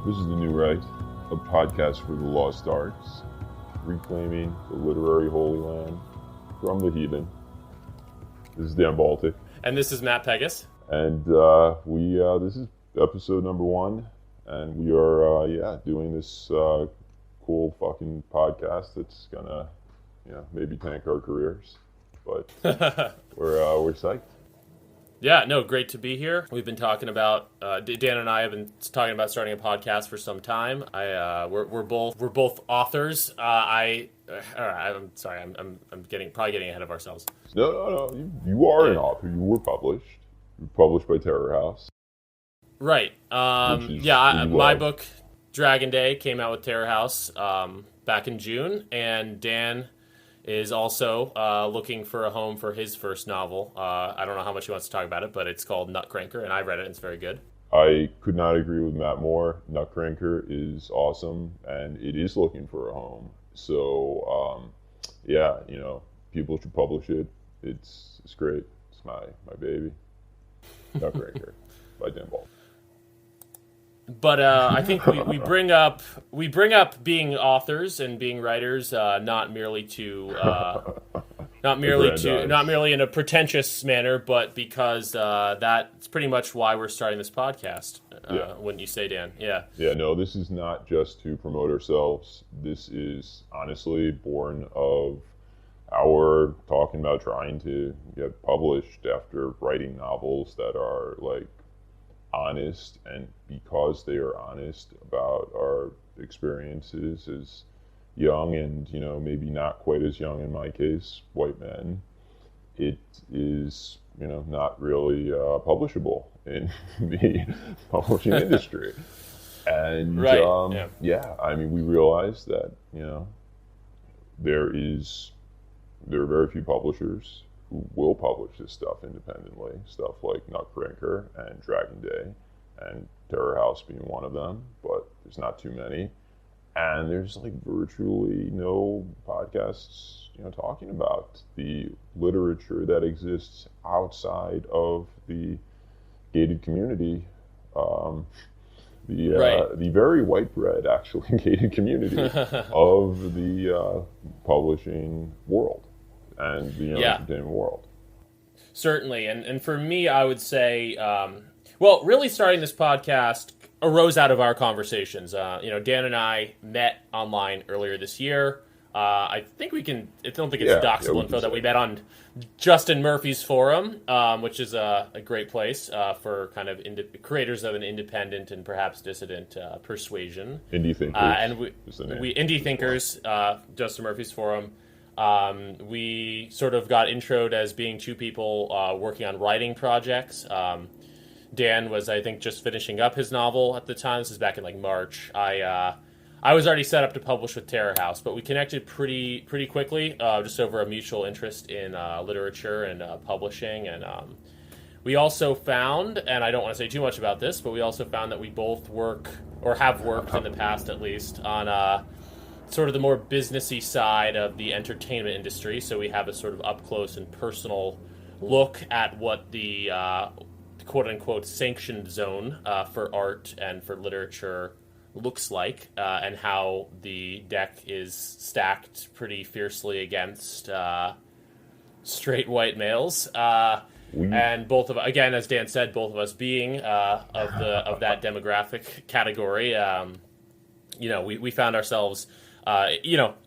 This is The New Right, a podcast for the lost arts, reclaiming the literary holy land from the heathen. This is Dan Baltic. And this is Matt Pegas. And this is episode number 1, and we are doing this cool fucking podcast that's gonna maybe tank our careers, but we're psyched. Yeah, no, great to be here. We've been talking about Dan and I have been talking about starting a podcast for some time. We're both authors. I'm sorry, I'm probably getting ahead of ourselves. No. You are an author. You were published. You were published by Terror House. Right. My book Dragon Day came out with Terror House back in June, and Dan is also looking for a home for his first novel. I don't know how much he wants to talk about it, but it's called Nutcracker, and I read it, and it's very good. I could not agree with Matt more. Nutcracker is awesome, and it is looking for a home. So, people should publish it. It's great. It's my baby. Nutcracker by Dan Ball. But I think we bring up being authors and being writers not merely in a pretentious manner, but because that's pretty much why we're starting this podcast. Wouldn't you say, Dan? Yeah. Yeah. No, this is not just to promote ourselves. This is honestly born of our talking about trying to get published after writing novels that are like honest, and because they are honest about our experiences as young and maybe not quite as young in my case white men, it is not really publishable in the publishing industry. And right. I mean, we realize that there are very few publishers who will publish this stuff independently, stuff like Nutcracker and Dragon Day, and Terror House being one of them, but there's not too many. And there's like virtually no podcasts, talking about the literature that exists outside of the gated community, the very white bread, actually, gated community of the publishing world and the entertainment world. Certainly. And for me, I would say, really starting this podcast arose out of our conversations. Dan and I met online earlier this year. I don't think it's doxable info that we met on Justin Murphy's forum, which is a great place for kind of creators of an independent and perhaps dissident persuasion. Indie thinkers. And we indie thinkers, Justin Murphy's forum. We sort of got introed as being two people working on writing projects. Dan was, I think, just finishing up his novel at the time. This is back in like March. I was already set up to publish with Terror House, but we connected pretty quickly, just over a mutual interest in literature and publishing. And we also found, and I don't want to say too much about this, but we also found that we both work, or have worked in the past at least, on sort of the more businessy side of the entertainment industry. So we have a sort of up close and personal look at what the quote-unquote sanctioned zone for art and for literature looks like, and how the deck is stacked pretty fiercely against straight white males. And both of, again, as Dan said, both of us being of that demographic category, we found ourselves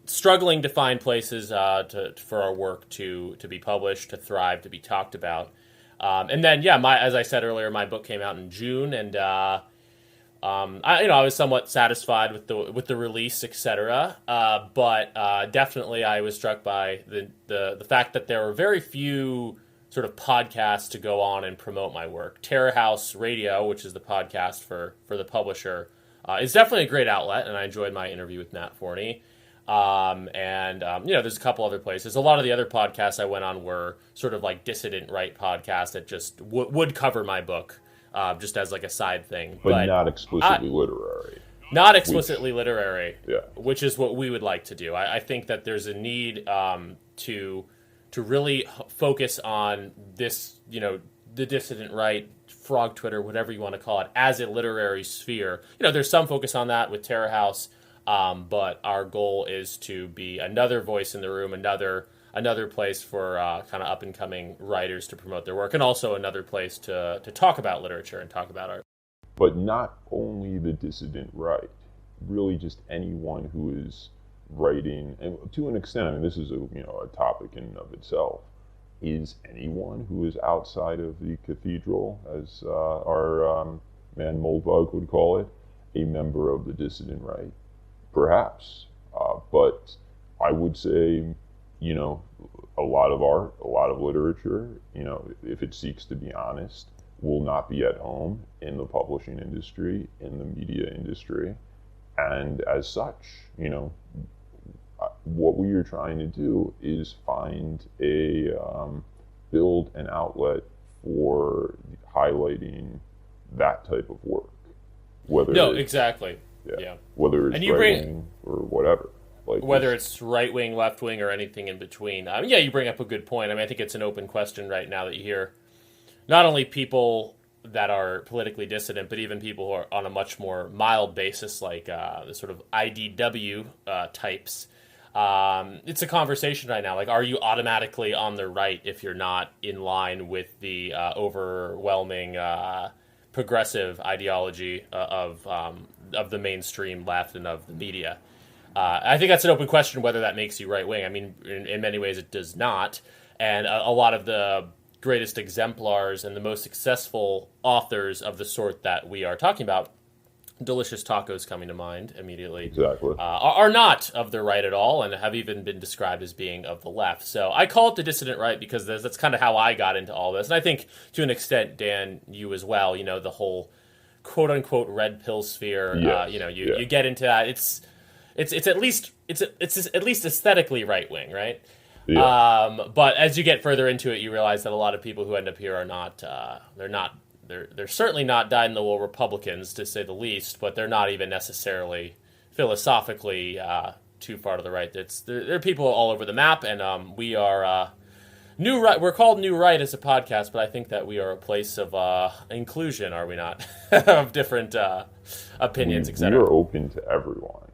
struggling to find places for our work to be published, to thrive, to be talked about. And then, as I said earlier, my book came out in June, and I was somewhat satisfied with the release, etc. But definitely, I was struck by the fact that there were very few sort of podcasts to go on and promote my work. Terror House Radio, which is the podcast for the publisher, is definitely a great outlet, and I enjoyed my interview with Nat Forney. There's a couple other places. A lot of the other podcasts I went on were sort of like dissident right podcasts that just would cover my book, just as like a side thing. But not explicitly literary. Not explicitly literary, yeah. Which is what we would like to do. I think that there's a need to really focus on this, the dissident right, frog Twitter, whatever you want to call it, as a literary sphere. There's some focus on that with Terror House, but our goal is to be another voice in the room, another place for kind of up and coming writers to promote their work, and also another place to talk about literature and talk about art. But not only the dissident right, really just anyone who is writing, and to an extent, I mean, this is a topic in and of itself, is anyone who is outside of the cathedral, as our man Moldbug would call it, a member of the dissident right? Perhaps. But I would say, a lot of art, a lot of literature, if it seeks to be honest, will not be at home in the publishing industry, in the media industry. And as such, what we are trying to do is build an outlet for highlighting that type of work. Exactly. Yeah. Whether it's right-wing or whatever. Whether it's right-wing, left-wing, or anything in between. You bring up a good point. I think it's an open question right now that you hear not only people that are politically dissident, but even people who are on a much more mild basis, like the sort of IDW types. It's a conversation right now. Like, are you automatically on the right if you're not in line with the overwhelming progressive ideology of the mainstream left and of the media? I think that's an open question whether that makes you right wing. I mean, in many ways, it does not. And a lot of the greatest exemplars and the most successful authors of the sort that we are talking about, Delicious Tacos coming to mind immediately, exactly, are not of the right at all and have even been described as being of the left. So I call it the dissident right because that's kind of how I got into all this. And I think to an extent, Dan, you as well, the whole quote unquote red pill sphere, yes. You get into that. It's at least aesthetically right wing, right? Yeah. But as you get further into it, you realize that a lot of people who end up here are not. They're certainly not dyed-in-the-wool Republicans, to say the least. But they're not even necessarily philosophically too far to the right. There are people all over the map, and we are New Right. We're called New Right as a podcast, but I think that we are a place of inclusion, are we not? Of different opinions, etc. We are open to everyone,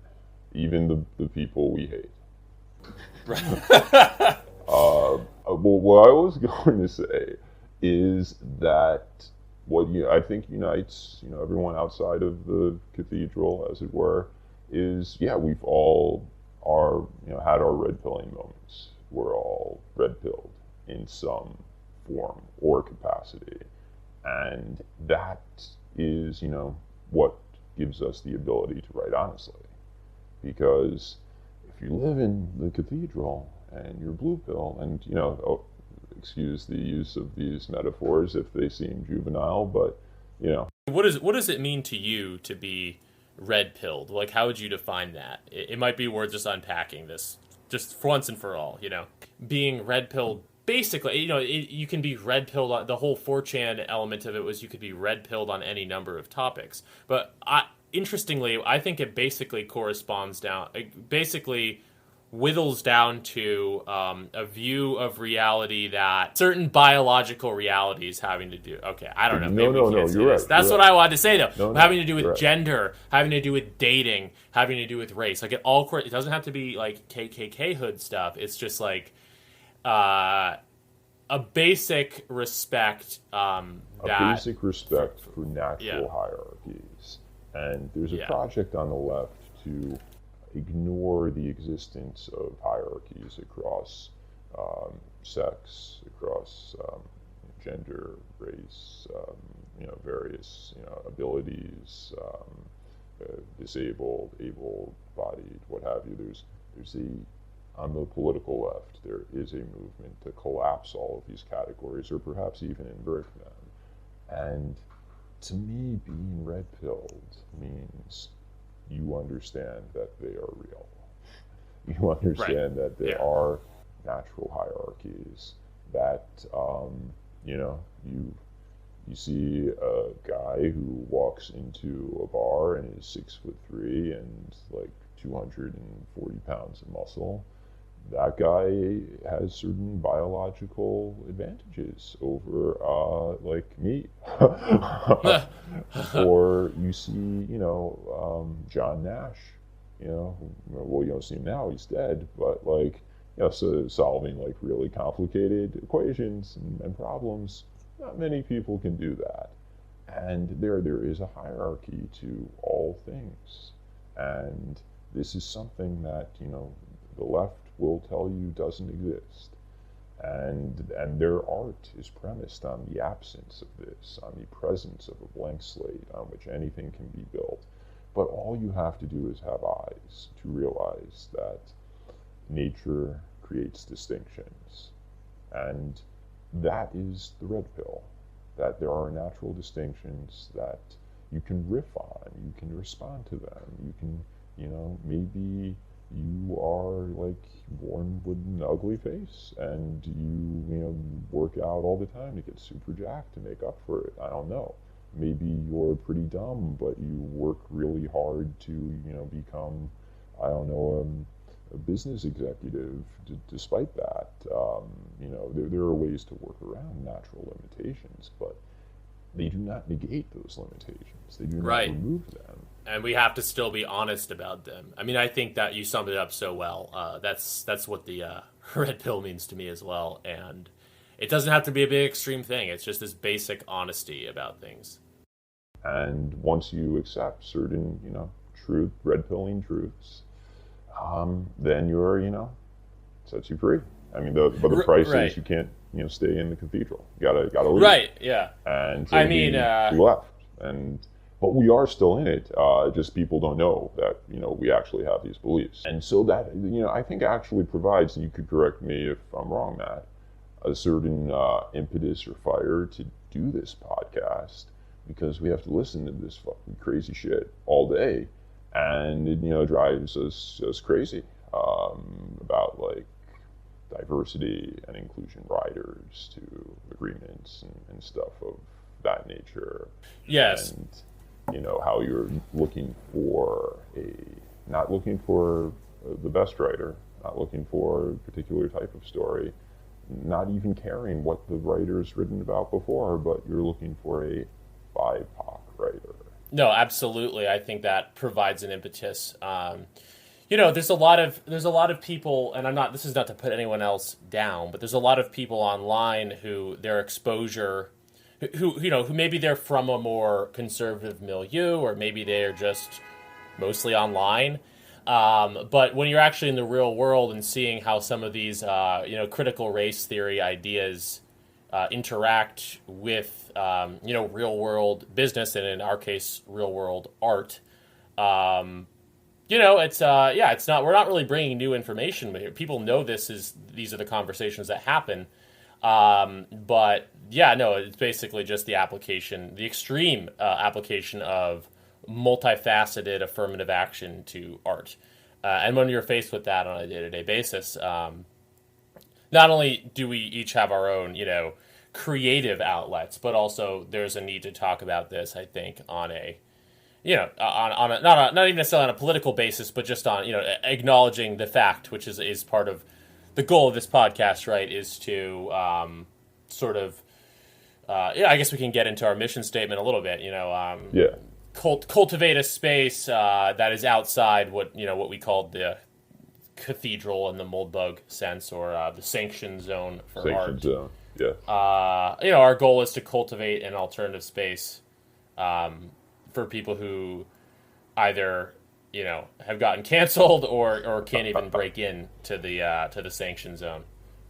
even the people we hate. Right. What I was going to say is that what I think unites everyone outside of the cathedral, as it were, is we've all had our red pilling moments. We're all red pilled in some form or capacity, and that is what gives us the ability to write honestly, because if you live in the cathedral and you're blue pill, and excuse the use of these metaphors if they seem juvenile, but what does it mean to you to be red pilled? Like, how would you define that? It might be worth just unpacking this just for once and for all. Being red pilled, basically, you can be red pilled. The whole 4chan element of it was you could be red pilled on any number of topics, but interestingly, I think it basically whittles down to a view of reality that certain biological realities having to do. Okay, I don't know. Maybe we can't say you're this. right. That's what I wanted to say, though. Having to do with right. gender, having to do with dating, having to do with race. Like, it doesn't have to be like KKK hood stuff. It's just like a basic respect. Basic respect for natural hierarchies. And there's a project on the left to ignore the existence of hierarchies across sex, across gender, race, various abilities, disabled, able-bodied, what have you. On the political left, there is a movement to collapse all of these categories, or perhaps even invert them. And to me, being red-pilled means you understand that they are real. You understand that there are natural hierarchies, that you see a guy who walks into a bar and is 6'3" and like 240 pounds of muscle. that guy has certain biological advantages over like me. Or you see, John Nash, well, you don't see him now, he's dead, but like, so solving like really complicated equations and problems, not many people can do that. And there is a hierarchy to all things. And this is something that, the left will tell you doesn't exist. And their art is premised on the absence of this, on the presence of a blank slate on which anything can be built. But all you have to do is have eyes to realize that nature creates distinctions. And that is the red pill, that there are natural distinctions that you can riff on, you can respond to them, you can, maybe you are like born with an ugly face and you work out all the time to get super jacked to make up for it. I don't know. Maybe you're pretty dumb, but you work really hard to, become, I don't know, a business executive despite that. There are ways to work around natural limitations, but they do not negate those limitations. They do not Right. remove them. And we have to still be honest about them. I mean, I think that you summed it up so well. That's what the red pill means to me as well. And it doesn't have to be a big extreme thing. It's just this basic honesty about things. And once you accept certain, truth, red pilling truths, then you're, sets you free. I mean, but the price Right. is you can't, stay in the cathedral. You gotta leave. Right, yeah. And so I mean, we left, but we are still in it. Just people don't know that we actually have these beliefs, and so that I think actually provides, and you could correct me if I'm wrong, Matt, a certain impetus or fire to do this podcast, because we have to listen to this fucking crazy shit all day, and it drives us crazy about like diversity and inclusion riders to agreements and stuff of that nature. Yes. And how you're looking for not looking for the best writer, not looking for a particular type of story, not even caring what the writer's written about before, but you're looking for a BIPOC writer. No, absolutely. I think that provides an impetus. There's a lot of people, and this is not to put anyone else down, but there's a lot of people online who their exposure, who maybe they're from a more conservative milieu, or maybe they're just mostly online. But when you're actually in the real world and seeing how some of these, critical race theory ideas interact with, real world business, and in our case, real world art, it's not. We're not really bringing new information here. People know these are the conversations that happen. But yeah, no, it's basically just the application, the extreme application of multifaceted affirmative action to art. And when you're faced with that on a day-to-day basis, not only do we each have our own, creative outlets, but also there's a need to talk about this, I think, on a on a not even necessarily on a political basis, but just on acknowledging the fact, which is part of the goal of this podcast, right? Is to I guess we can get into our mission statement a little bit. Cultivate a space that is outside what we called the cathedral in the Moldbug sense, or the sanction zone for art. Sanction zone, yeah. Our goal is to cultivate an alternative space for people who either have gotten canceled or can't even break in to the sanction zone.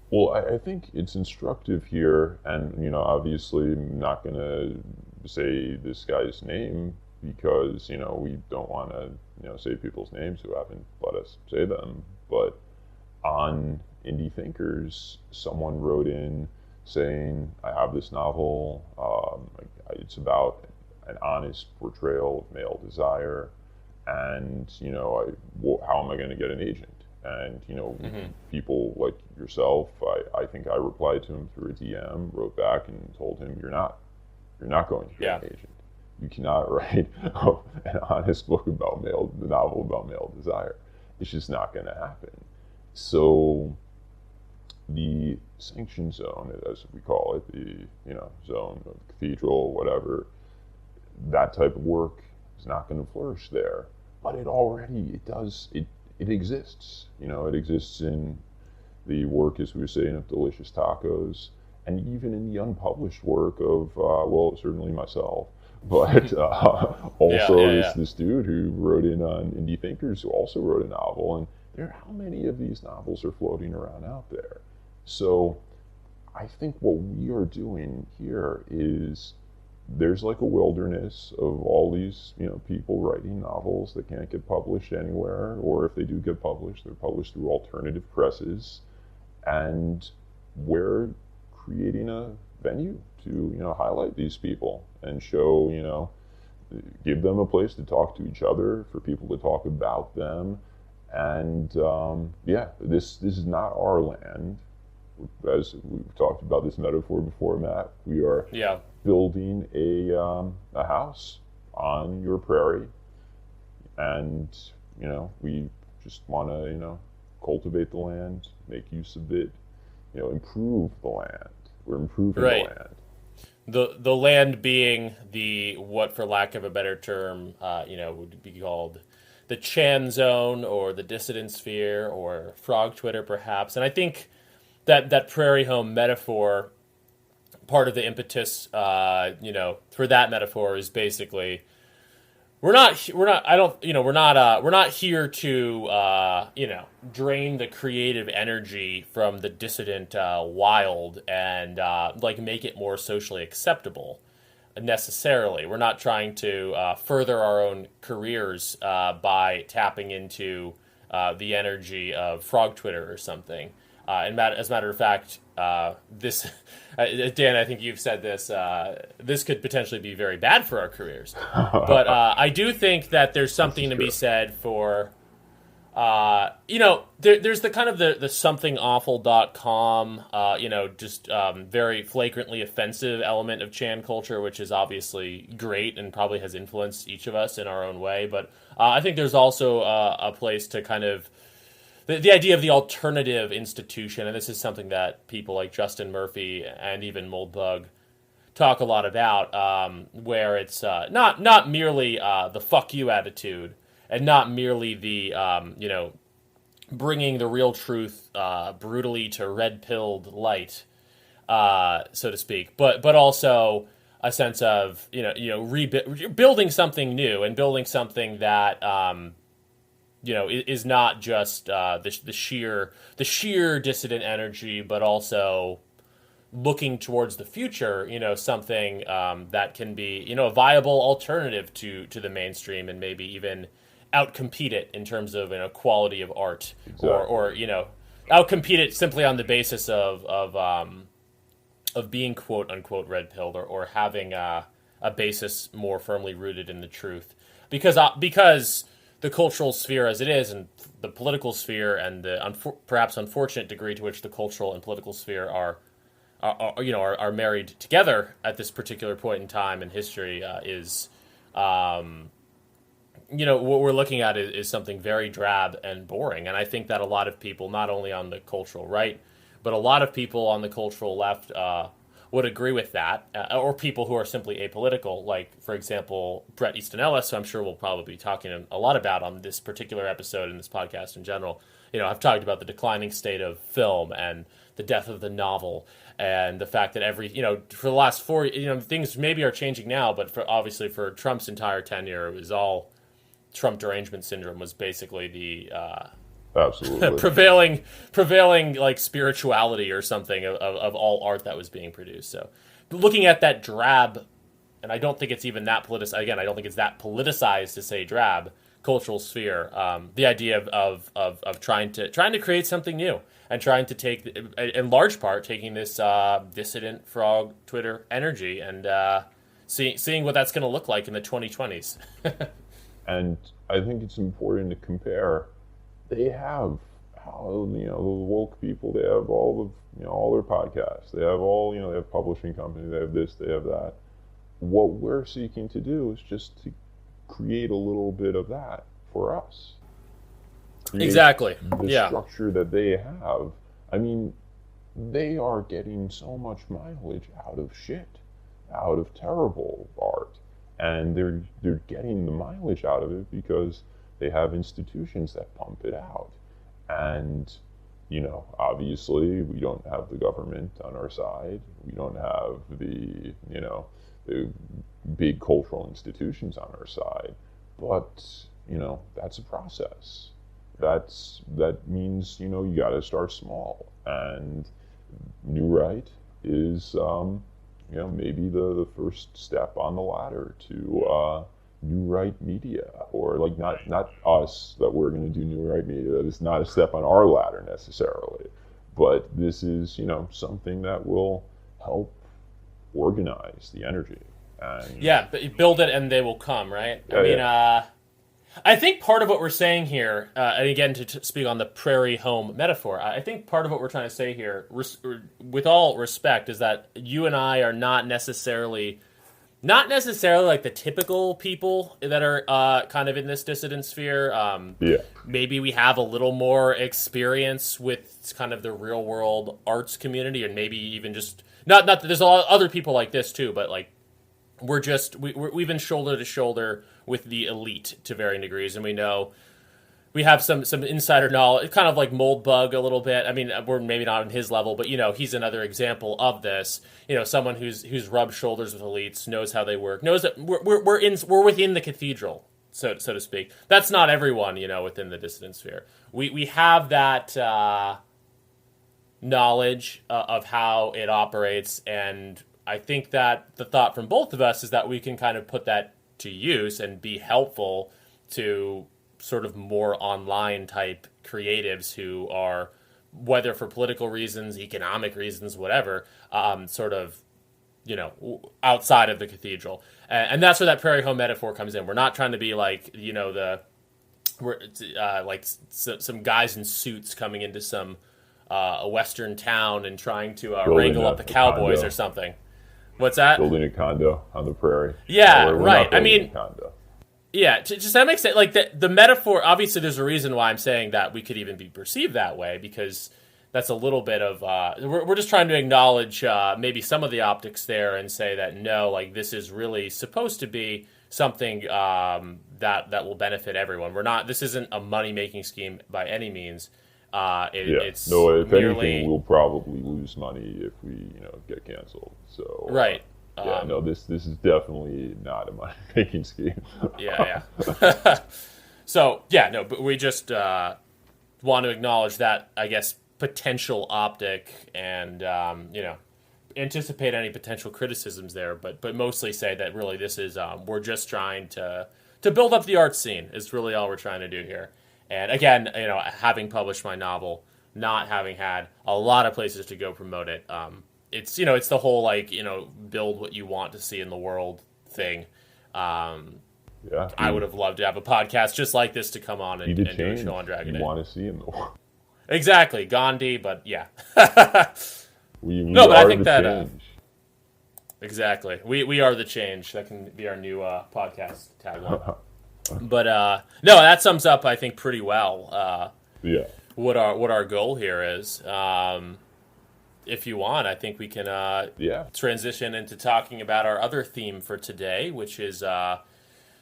Well, I think it's instructive here, and obviously I'm not going to say this guy's name because we don't want to say people's names who haven't let us say them. But on Indie Thinkers, someone wrote in saying, "I have this novel. It's about an honest portrayal of male desire, and how am I going to get an agent?" And people like yourself, I think I replied to him through a DM, wrote back and told him, you're not going to get an agent. You cannot write an honest book about the novel about male desire. It's just not going to happen. So the sanction zone, as we call it, the zone of the cathedral, whatever, that type of work is not going to flourish there. But it does it exists. It exists in the work, as we were saying, of delicious tacos, and even in the unpublished work of well, certainly myself, but Yeah, also yeah, yeah. this dude who wrote in on Indie Thinkers, who also wrote a novel, and how many of these novels are floating around out there? So I think what we are doing here is there's like a wilderness of all these people writing novels that can't get published anywhere, or if they do get published, they're published through alternative presses, and we're creating a venue to highlight these people and show give them a place to talk to each other, for people to talk about them. And yeah, this is not our land. As we've talked about this metaphor before, Matt, we are Yeah. building a house on your prairie, and we just want to cultivate the land, make use of it, improve the land. We're improving the Right. land. The land being the, what for lack of a better term, would be called the Chan zone or the dissident sphere or frog Twitter perhaps. And I think that prairie home metaphor, part of the impetus, for that metaphor is basically we're not I don't we're not here to drain the creative energy from the dissident wild and like make it more socially acceptable necessarily. We're not trying to further our own careers by tapping into the energy of frog Twitter or something. As a matter of fact, this, Dan, I think you've said this. This could potentially be very bad for our careers, but I do think that there's something to be said for, there's the kind of the somethingawful.com, just very flagrantly offensive element of Chan culture, which is obviously great and probably has influenced each of us in our own way. But I think there's also a place to kind of the idea of the alternative institution, and this is something that people like Justin Murphy and even Moldbug talk a lot about, where it's not merely the "fuck you" attitude, and not merely the bringing the real truth brutally to red-pilled light, so to speak, but also a sense of building something new and building something that is not just the sheer dissident energy, but also looking towards the future. Something that can be a viable alternative to the mainstream, and maybe even outcompete it in terms of quality of art, Exactly. or outcompete it simply on the basis of being quote unquote red pilled, or having a basis more firmly rooted in the truth, because the cultural sphere as it is, and the political sphere, and the perhaps unfortunate degree to which the cultural and political sphere are married together at this particular point in time in history, is what we're looking at is something very drab and boring. And I think that a lot of people, not only on the cultural right, but a lot of people on the cultural left, would agree with that, or people who are simply apolitical, like, for example, Bret Easton Ellis, who I'm sure we'll probably be talking a lot about on this particular episode and this podcast in general. I've talked about the declining state of film and the death of the novel, and the fact that for the last 4, things maybe are changing now, but obviously for Trump's entire tenure, it was all Trump derangement syndrome was basically the Absolutely. prevailing like spirituality or something of all art that was being produced. So looking at that drab, and I don't think it's even that again, I don't think it's that politicized to say drab cultural sphere. The idea of trying to create something new, and trying to take, in large part, taking this dissident frog Twitter energy and seeing what that's going to look like in the 2020s. And I think it's important to compare. They have the woke people. They have all of all their podcasts. They have all they have publishing companies. They have this. They have that. What we're seeking to do is just to create a little bit of that for us. create Exactly. the Yeah. structure that they have. I mean, they are getting so much mileage out of shit, out of terrible art, and they're getting the mileage out of it because they have institutions that pump it out. And obviously, we don't have the government on our side. We don't have the big cultural institutions on our side. But that's a process. That means you got to start small, and New Right is maybe the first step on the ladder to New Right Media, or like not us that we're going to do New Right Media. That is not a step on our ladder necessarily, but this is something that will help organize the energy. And Yeah, but build it and they will come, right? yeah, yeah. I think part of what we're saying here, and again to speak on the prairie home metaphor, I think part of what we're trying to say here, with all respect, is that you and I are not necessarily like the typical people that are kind of in this dissident sphere. Yeah. Maybe we have a little more experience with kind of the real world arts community, and maybe even just not that there's a lot of other people like this too, but like we've been shoulder to shoulder with the elite to varying degrees, and we know we have some insider knowledge, kind of like Moldbug a little bit. I mean, we're maybe not on his level, but he's another example of this. Someone who's rubbed shoulders with elites, knows how they work, knows that we're within the cathedral, so to speak. That's not everyone, within the dissident sphere. We have that knowledge of how it operates, and I think that the thought from both of us is that we can kind of put that to use and be helpful to sort of more online type creatives who are, whether for political reasons, economic reasons, whatever, sort of, outside of the cathedral. And that's where that prairie home metaphor comes in. We're not trying to be like, some guys in suits coming into some a western town and trying to wrangle up the cowboys condo. or something. What's that? Building a condo on the prairie. Yeah, We're right. not I building mean, a condo. yeah, just that makes sense. Like the metaphor, obviously, there's a reason why I'm saying that we could even be perceived that way, because that's a little bit of we're just trying to acknowledge maybe some of the optics there and say that no, like this is really supposed to be something that will benefit everyone. We're not. This isn't a money making scheme by any means. It's no. If merely, anything, we'll probably lose money if we get canceled. So right. No. This is definitely not a money making scheme. Yeah. So yeah, no, but we just want to acknowledge that, I guess, potential optic and anticipate any potential criticisms there, but mostly say that really this is we're just trying to build up the art scene is really all we're trying to do here. And again, having published my novel, not having had a lot of places to go promote it, it's it's the whole build what you want to see in the world thing. Yeah, I would have loved to have a podcast just like this to come on and do a show on Dragon you Age. want to see in the world. Exactly, Gandhi, but yeah. We No, but are I think the that change. exactly. We are the change. That can be our new podcast tagline. But no, that sums up, I think, pretty well Yeah. what our goal here is. If you want, I think we can transition into talking about our other theme for today, which is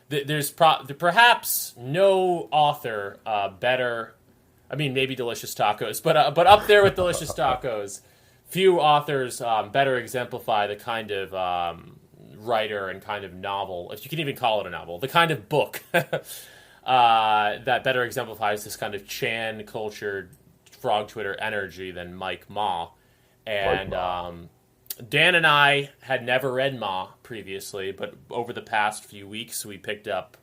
there's perhaps no author better. I mean, maybe Delicious Tacos, but up there with Delicious Tacos, few authors better exemplify the kind of writer and kind of novel, if you can even call it a novel, the kind of book that better exemplifies this kind of Chan cultured frog Twitter energy than Mike Ma. And Dan and I had never read Ma previously, but over the past few weeks we picked up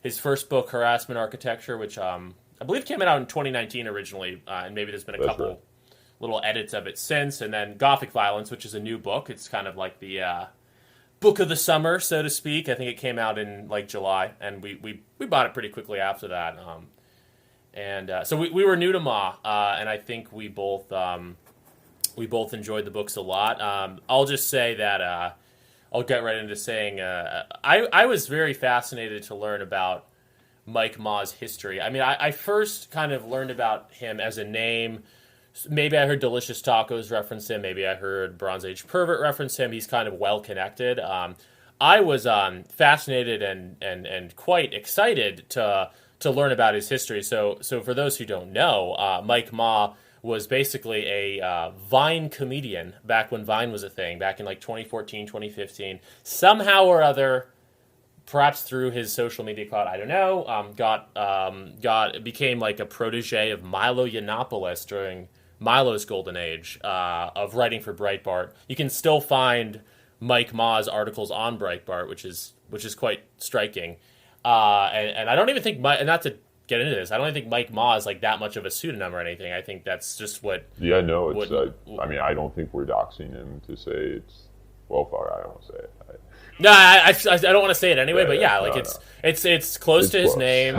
his first book, Harassment Architecture, which I believe came out in 2019 originally, and maybe there's been a couple little edits of it since. And then Gothic Violence, which is a new book. It's kind of like the book of the summer, so to speak. I think it came out in like July, and we bought it pretty quickly after that. So we were new to Ma, and I think we both enjoyed the books a lot. I'll just say that I'll get right into saying I was very fascinated to learn about Mike Ma's history. I mean, I first kind of learned about him as a name. Maybe I heard Delicious Tacos reference him. Maybe I heard Bronze Age Pervert reference him. He's kind of well connected. I was fascinated and quite excited to learn about his history. So for those who don't know, Mike Ma was basically a Vine comedian back when Vine was a thing, back in like 2014, 2015. Somehow or other, perhaps through his social media clout, I don't know, became like a protege of Milo Yiannopoulos during Milo's golden age of writing for Breitbart. You can still find Mike Ma's articles on Breitbart, which is quite striking. And I don't even think and not to get into this, I don't even think Mike Ma is like that much of a pseudonym or anything. I think that's just what. Yeah, no, it's. I mean, I don't think we're doxing him to say it's. Well, fuck, I don't want to say it. No, I don't want to say it anyway, but yeah, like it's close to his name,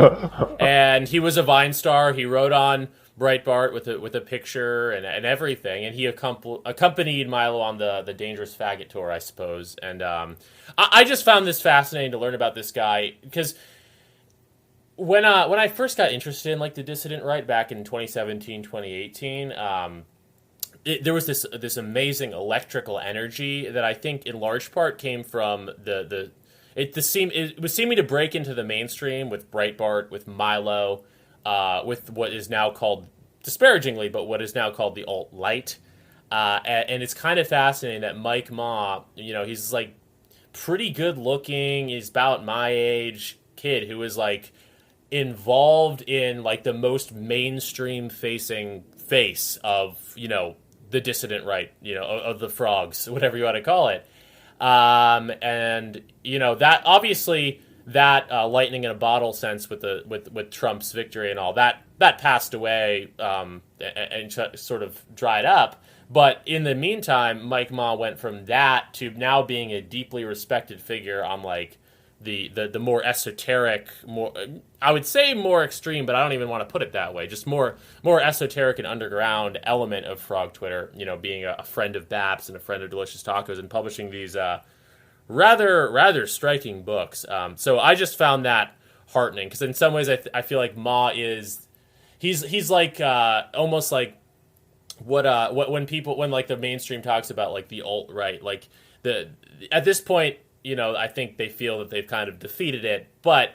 and he was a Vine star. He wrote on Breitbart with a picture and everything, and he accompanied Milo on the Dangerous Faggot tour, I suppose. And I just found this fascinating to learn about this guy because when I first got interested in like the dissident right back in 2017, 2018. There was this amazing electrical energy that I think in large part came from it was seeming to break into the mainstream with Breitbart, with Milo, with what is now called disparagingly, but what is now called the alt-right. And it's kind of fascinating that Mike Ma, he's like pretty good looking. He's about my age kid who is like involved in like the most mainstream facing face of, the dissident right, of the frogs, whatever you want to call it. And, that obviously that lightning in a bottle sense with Trump's victory and all that passed away and sort of dried up. But in the meantime, Mike Ma went from that to now being a deeply respected figure on like the more esoteric, more I would say more extreme, but I don't even want to put it that way. Just more esoteric and underground element of Frog Twitter. Being a friend of Baps and a friend of Delicious Tacos and publishing these rather striking books. So I just found that heartening because in some ways I feel like Ma he's like almost like what when like the mainstream talks about like the alt right, like at this point. I think they feel that they've kind of defeated it. But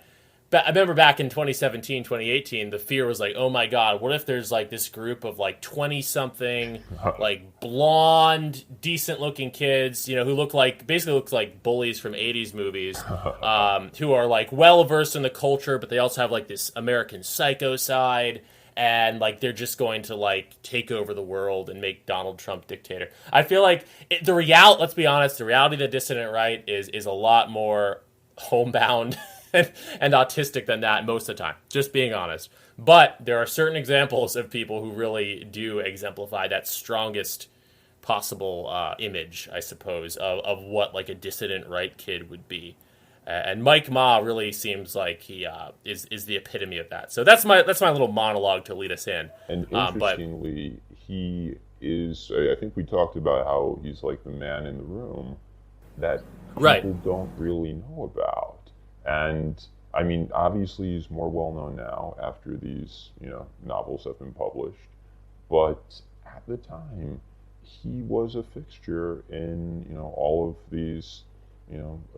I remember back in 2017, 2018, the fear was like, oh my God, what if there's like this group of like 20-something, like blonde, decent-looking kids, who look like bullies from 80s movies, who are like well-versed in the culture, but they also have like this American Psycho side. And like they're just going to like take over the world and make Donald Trump dictator. I feel like let's be honest, the reality of the dissident right is a lot more homebound and autistic than that most of the time, just being honest. But there are certain examples of people who really do exemplify that strongest possible image, I suppose, of what like a dissident right kid would be. And Mike Ma really seems like he is the epitome of that. So that's my little monologue to lead us in. And interestingly, he is. I think we talked about how he's like the man in the room that people don't really know about. And I mean, obviously, he's more well known now after these novels have been published. But at the time, he was a fixture in all of these.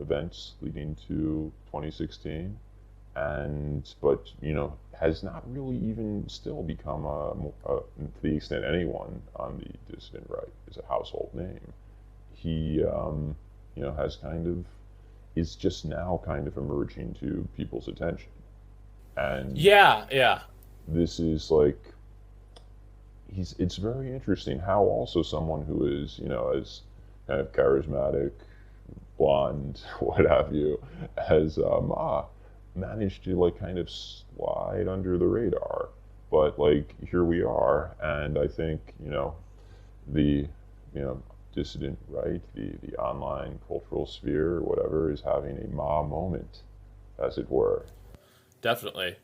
Events leading to 2016, but has not really even still become to the extent anyone on the dissident right is a household name. He has is just now kind of emerging to people's attention, and this is like it's very interesting how also someone who is as kind of charismatic, blonde, what have you, has managed to like kind of slide under the radar. But like here we are, and I think the dissident right, the online cultural sphere or whatever is having a Ma moment, as it were. Definitely.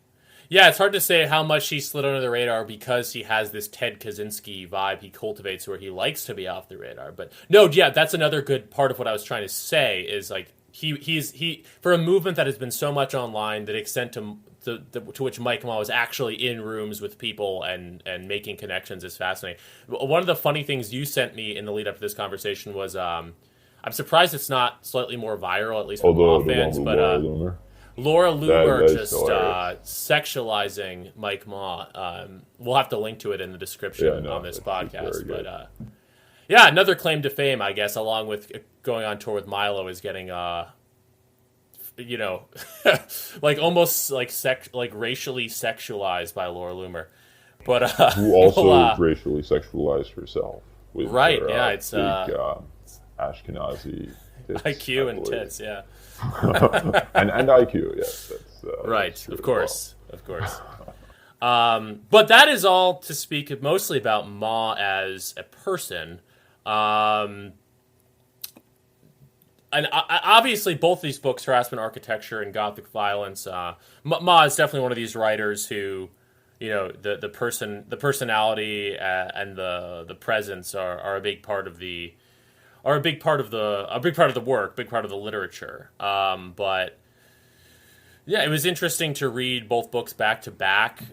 Yeah, it's hard to say how much he slid under the radar because he has this Ted Kaczynski vibe he cultivates where he likes to be off the radar. But no, yeah, that's another good part of what I was trying to say is like he for a movement that has been so much online that extent to to which Mike Ma was actually in rooms with people and making connections is fascinating. One of the funny things you sent me in the lead up to this conversation was I'm surprised it's not slightly more viral, at least with Ma fans, but Laura Loomer just sexualizing Mike Ma. We'll have to link to it in the description on this podcast. But yeah, another claim to fame, I guess, along with going on tour with Milo, is getting like almost like racially sexualized by Laura Loomer. But who also racially sexualized herself with right? Her, yeah, it's big, Ashkenazi tits, IQ and tits, yeah. and IQ, yes. That's, right, that's of course. But that is all to speak mostly about Ma as a person. And obviously, both these books, Harassment Architecture and Gothic Violence, Ma is definitely one of these writers who, the personality and the presence are a big part of the work, big part of the literature. But yeah, it was interesting to read both books back to back.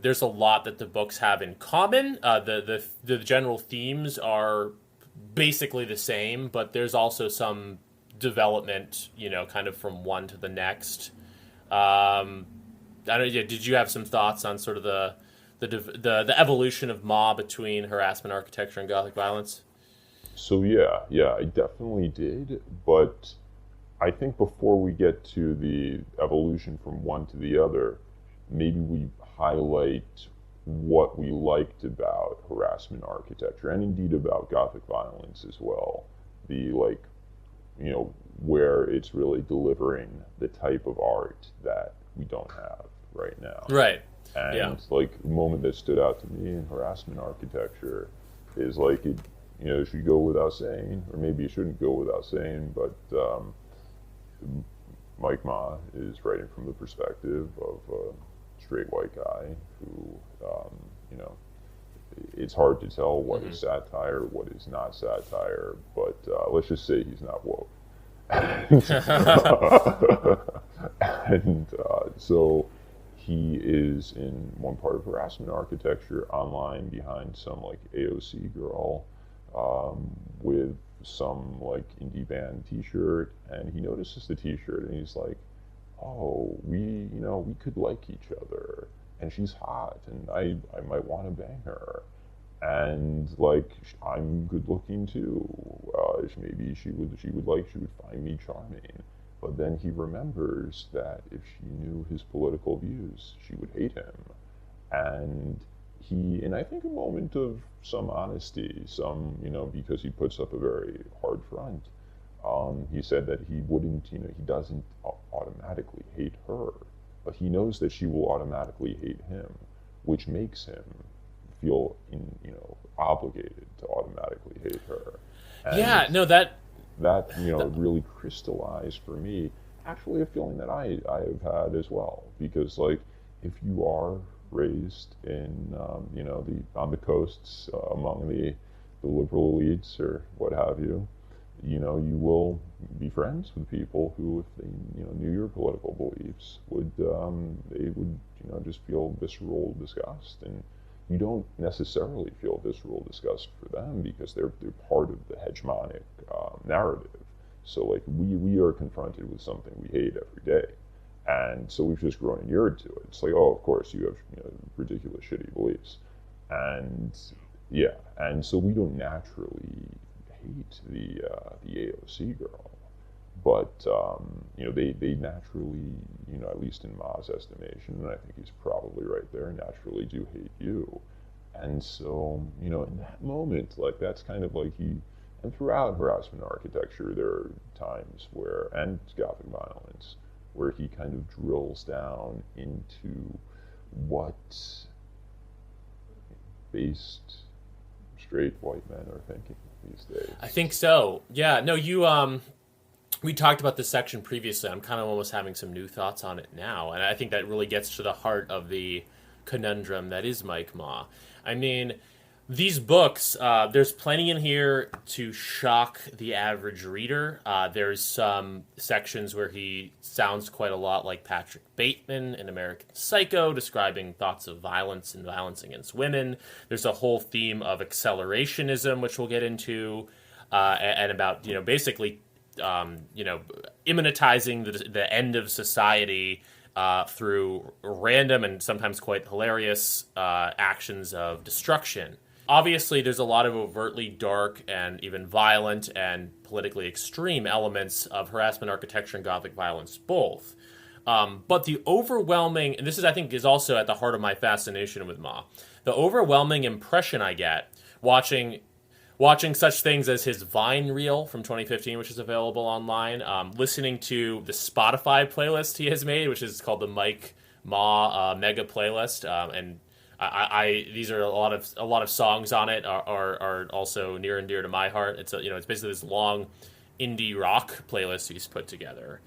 There's a lot that the books have in common. The general themes are basically the same, but there's also some development, kind of from one to the next. I don't know. Did you have some thoughts on sort of the evolution of Ma between Harassment Architecture and Gothic Violence? So yeah, I definitely did, but I think before we get to the evolution from one to the other, maybe we highlight what we liked about Harassment Architecture and indeed about Gothic Violence as well. Where it's really delivering the type of art that we don't have right now. Right. And the moment that stood out to me in Harassment Architecture is it should go without saying, or maybe it shouldn't go without saying, but Mike Ma is writing from the perspective of a straight white guy who, it's hard to tell what is satire, what is not satire, but let's just say he's not woke. And so he is in one part of Harassment Architecture online behind some AOC girl with some indie band t-shirt, and he notices the t-shirt and he's like, oh, we could like each other, and she's hot and I might want to bang her, and I'm good looking too, maybe she would find me charming. But then he remembers that if she knew his political views, she would hate him. And he, in I think a moment of some honesty, because he puts up a very hard front, he said that he wouldn't, he doesn't automatically hate her, but he knows that she will automatically hate him, which makes him feel obligated to automatically hate her. And that really crystallized for me actually a feeling that I have had as well, because if you are raised in on the coasts among the liberal elites or what have you, you will be friends with people who, if they knew your political beliefs, would just feel visceral disgust, and you don't necessarily feel visceral disgust for them because they're part of the hegemonic narrative. So we are confronted with something we hate every day, and so we've just grown inured to it. It's oh, of course you have ridiculous, shitty beliefs, and so we don't naturally hate the AOC girl, but they naturally, at least in Ma's estimation, and I think he's probably right there, naturally do hate you. And so in that moment, that's kind of and throughout Harassment Architecture, there are times and Gothic Violence, where he kind of drills down into what based straight white men are thinking these days. I think so. Yeah. No, we talked about this section previously. I'm kind of almost having some new thoughts on it now, and I think that really gets to the heart of the conundrum that is Mike Ma. I mean, These books, there's plenty in here to shock the average reader. There's some sections where he sounds quite a lot like Patrick Bateman in American Psycho, describing thoughts of violence and violence against women. There's a whole theme of accelerationism, which we'll get into, and about, basically, immanentizing the end of society through random and sometimes quite hilarious actions of destruction. Obviously, there's a lot of overtly dark and even violent and politically extreme elements of harassment architecture and Gothic violence, both. But the overwhelming, and this is, I think, is also at the heart of my fascination with Ma, the overwhelming impression I get watching such things as his Vine reel from 2015, which is available online, listening to the Spotify playlist he has made, which is called the Mike Ma Mega Playlist, and I these are a lot of songs on it are also near and dear to my heart. It's basically this long indie rock playlist he's put together.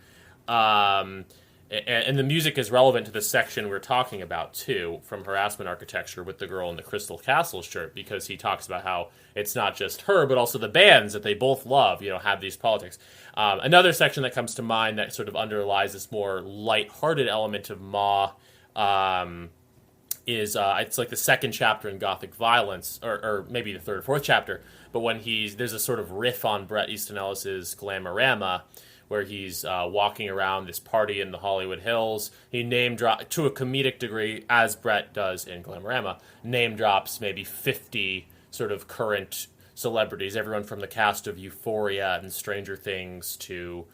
And the music is relevant to the section we're talking about, too, from harassment architecture with the girl in the Crystal Castle shirt, because he talks about how it's not just her, but also the bands that they both love, have these politics. Another section that comes to mind that sort of underlies this more lighthearted element of Ma is it's like the second chapter in Gothic Violence, or maybe the third or fourth chapter, but when there's a sort of riff on Bret Easton Ellis's Glamorama, where he's walking around this party in the Hollywood Hills. He name drop to a comedic degree, as Brett does in Glamorama, name drops maybe 50 sort of current celebrities, everyone from the cast of Euphoria and Stranger Things to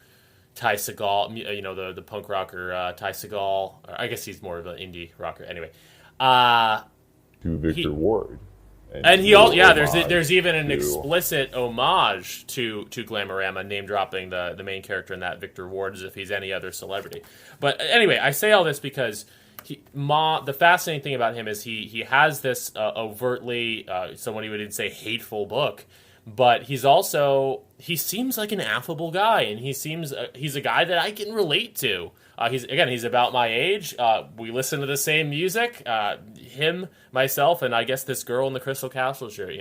Ty Segall, the punk rocker Ty Segall. I guess he's more of an indie rocker. Anyway, To Victor Ward. And he also, there's even an explicit homage to Glamorama, name dropping the main character in that, Victor Ward, as if he's any other celebrity. But anyway, I say all this because the fascinating thing about him is he has this overtly, someone he would say, hateful book, but he seems like an affable guy, and he's a guy that I can relate to. He's about my age. We listen to the same music. Him, myself, and I guess this girl in the Crystal Castle shirt.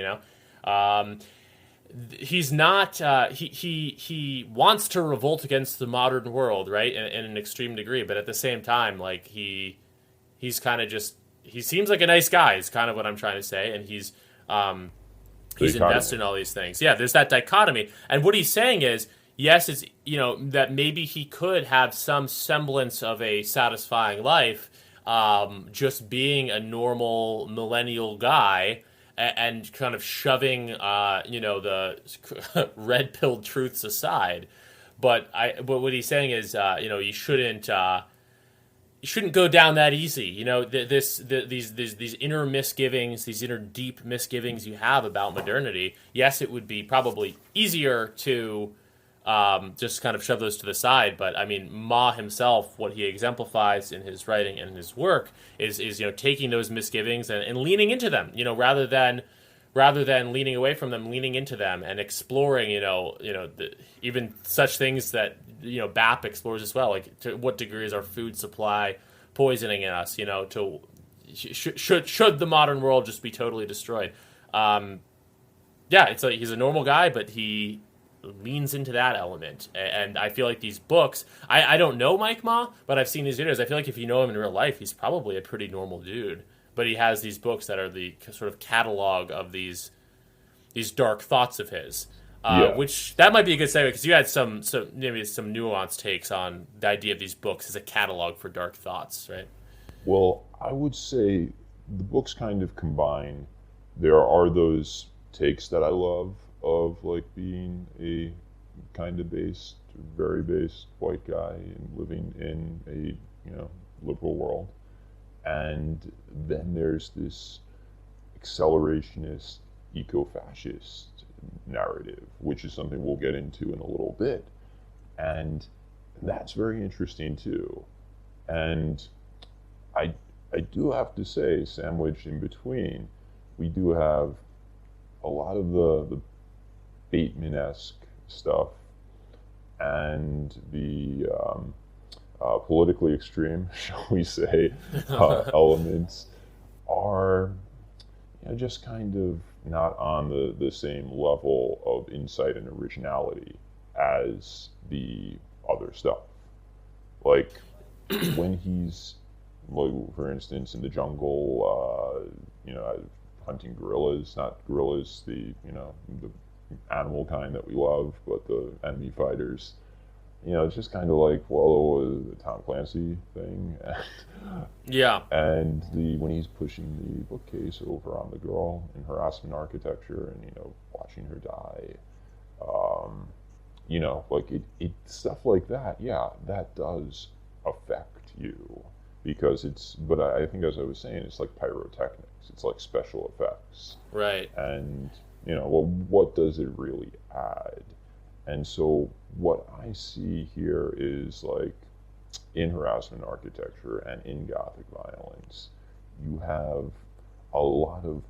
He's not. He wants to revolt against the modern world, right, in an extreme degree. But at the same time, like he's kind of just. He seems like a nice guy. Is kind of what I'm trying to say, and he's invested in all these things. Yeah, there's that dichotomy, and what he's saying is. Yes, it's that maybe he could have some semblance of a satisfying life, just being a normal millennial guy and kind of shoving the red-pilled truths aside. But what he's saying is you shouldn't go down that easy. These inner misgivings, these inner deep misgivings you have about modernity. Yes, it would be probably easier to. Just kind of shove those to the side, but I mean, Ma himself, what he exemplifies in his writing and his work is taking those misgivings and leaning into them, rather than leaning away from them, leaning into them and exploring, even such things that BAP explores as well, like to what degree is our food supply poisoning in us, to should the modern world just be totally destroyed? It's like he's a normal guy, but he leans into that element, and I feel like these books, I don't know Mike Ma, but I've seen his videos. I feel like if you know him in real life, he's probably a pretty normal dude, but he has these books that are the sort of catalog of these dark thoughts of his, which that might be a good segue, because you had some maybe some nuanced takes on the idea of these books as a catalog for dark thoughts, right? Well, I would say the books kind of combine. There are those takes that I love of like being a kind of very based white guy and living in a liberal world, and then there's this accelerationist eco-fascist narrative, which is something we'll get into in a little bit, and that's very interesting too. And I do have to say, sandwiched in between, we do have a lot of the Bateman-esque stuff and the politically extreme, shall we say, elements are, just kind of not on the same level of insight and originality as the other stuff. Like when he's, like, for instance, in the jungle, hunting gorillas, not gorillas, the animal kind that we love, but the enemy fighters. It's just kind of like, well, the Tom Clancy thing, Yeah. and the when he's pushing the bookcase over on the girl in harassment architecture, and watching her die, like it stuff like that. Yeah, that does affect you because it's. But I think, as I was saying, it's like pyrotechnics. It's like special effects, Right. and well, what does it really add? And so what I see here is, like, in harassment architecture and in Gothic violence, you have a lot of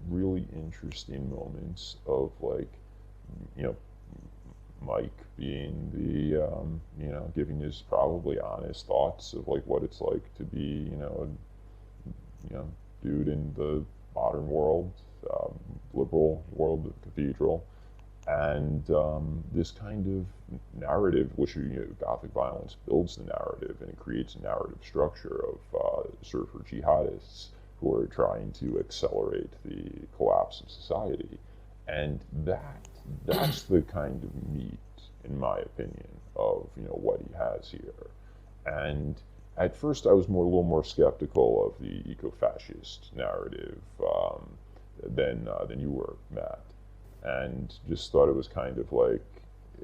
really interesting moments of, like, you know, Mike being the, giving his probably honest thoughts of, like, what it's like to be, dude in the modern world, liberal world, the cathedral, and this kind of narrative, which Gothic violence builds the narrative, and it creates a narrative structure of surfer jihadists who are trying to accelerate the collapse of society, and that's the kind of meat, in my opinion, of what he has here. And at first, I was a little more skeptical of the eco-fascist narrative than you were, Matt, and just thought it was kind of like,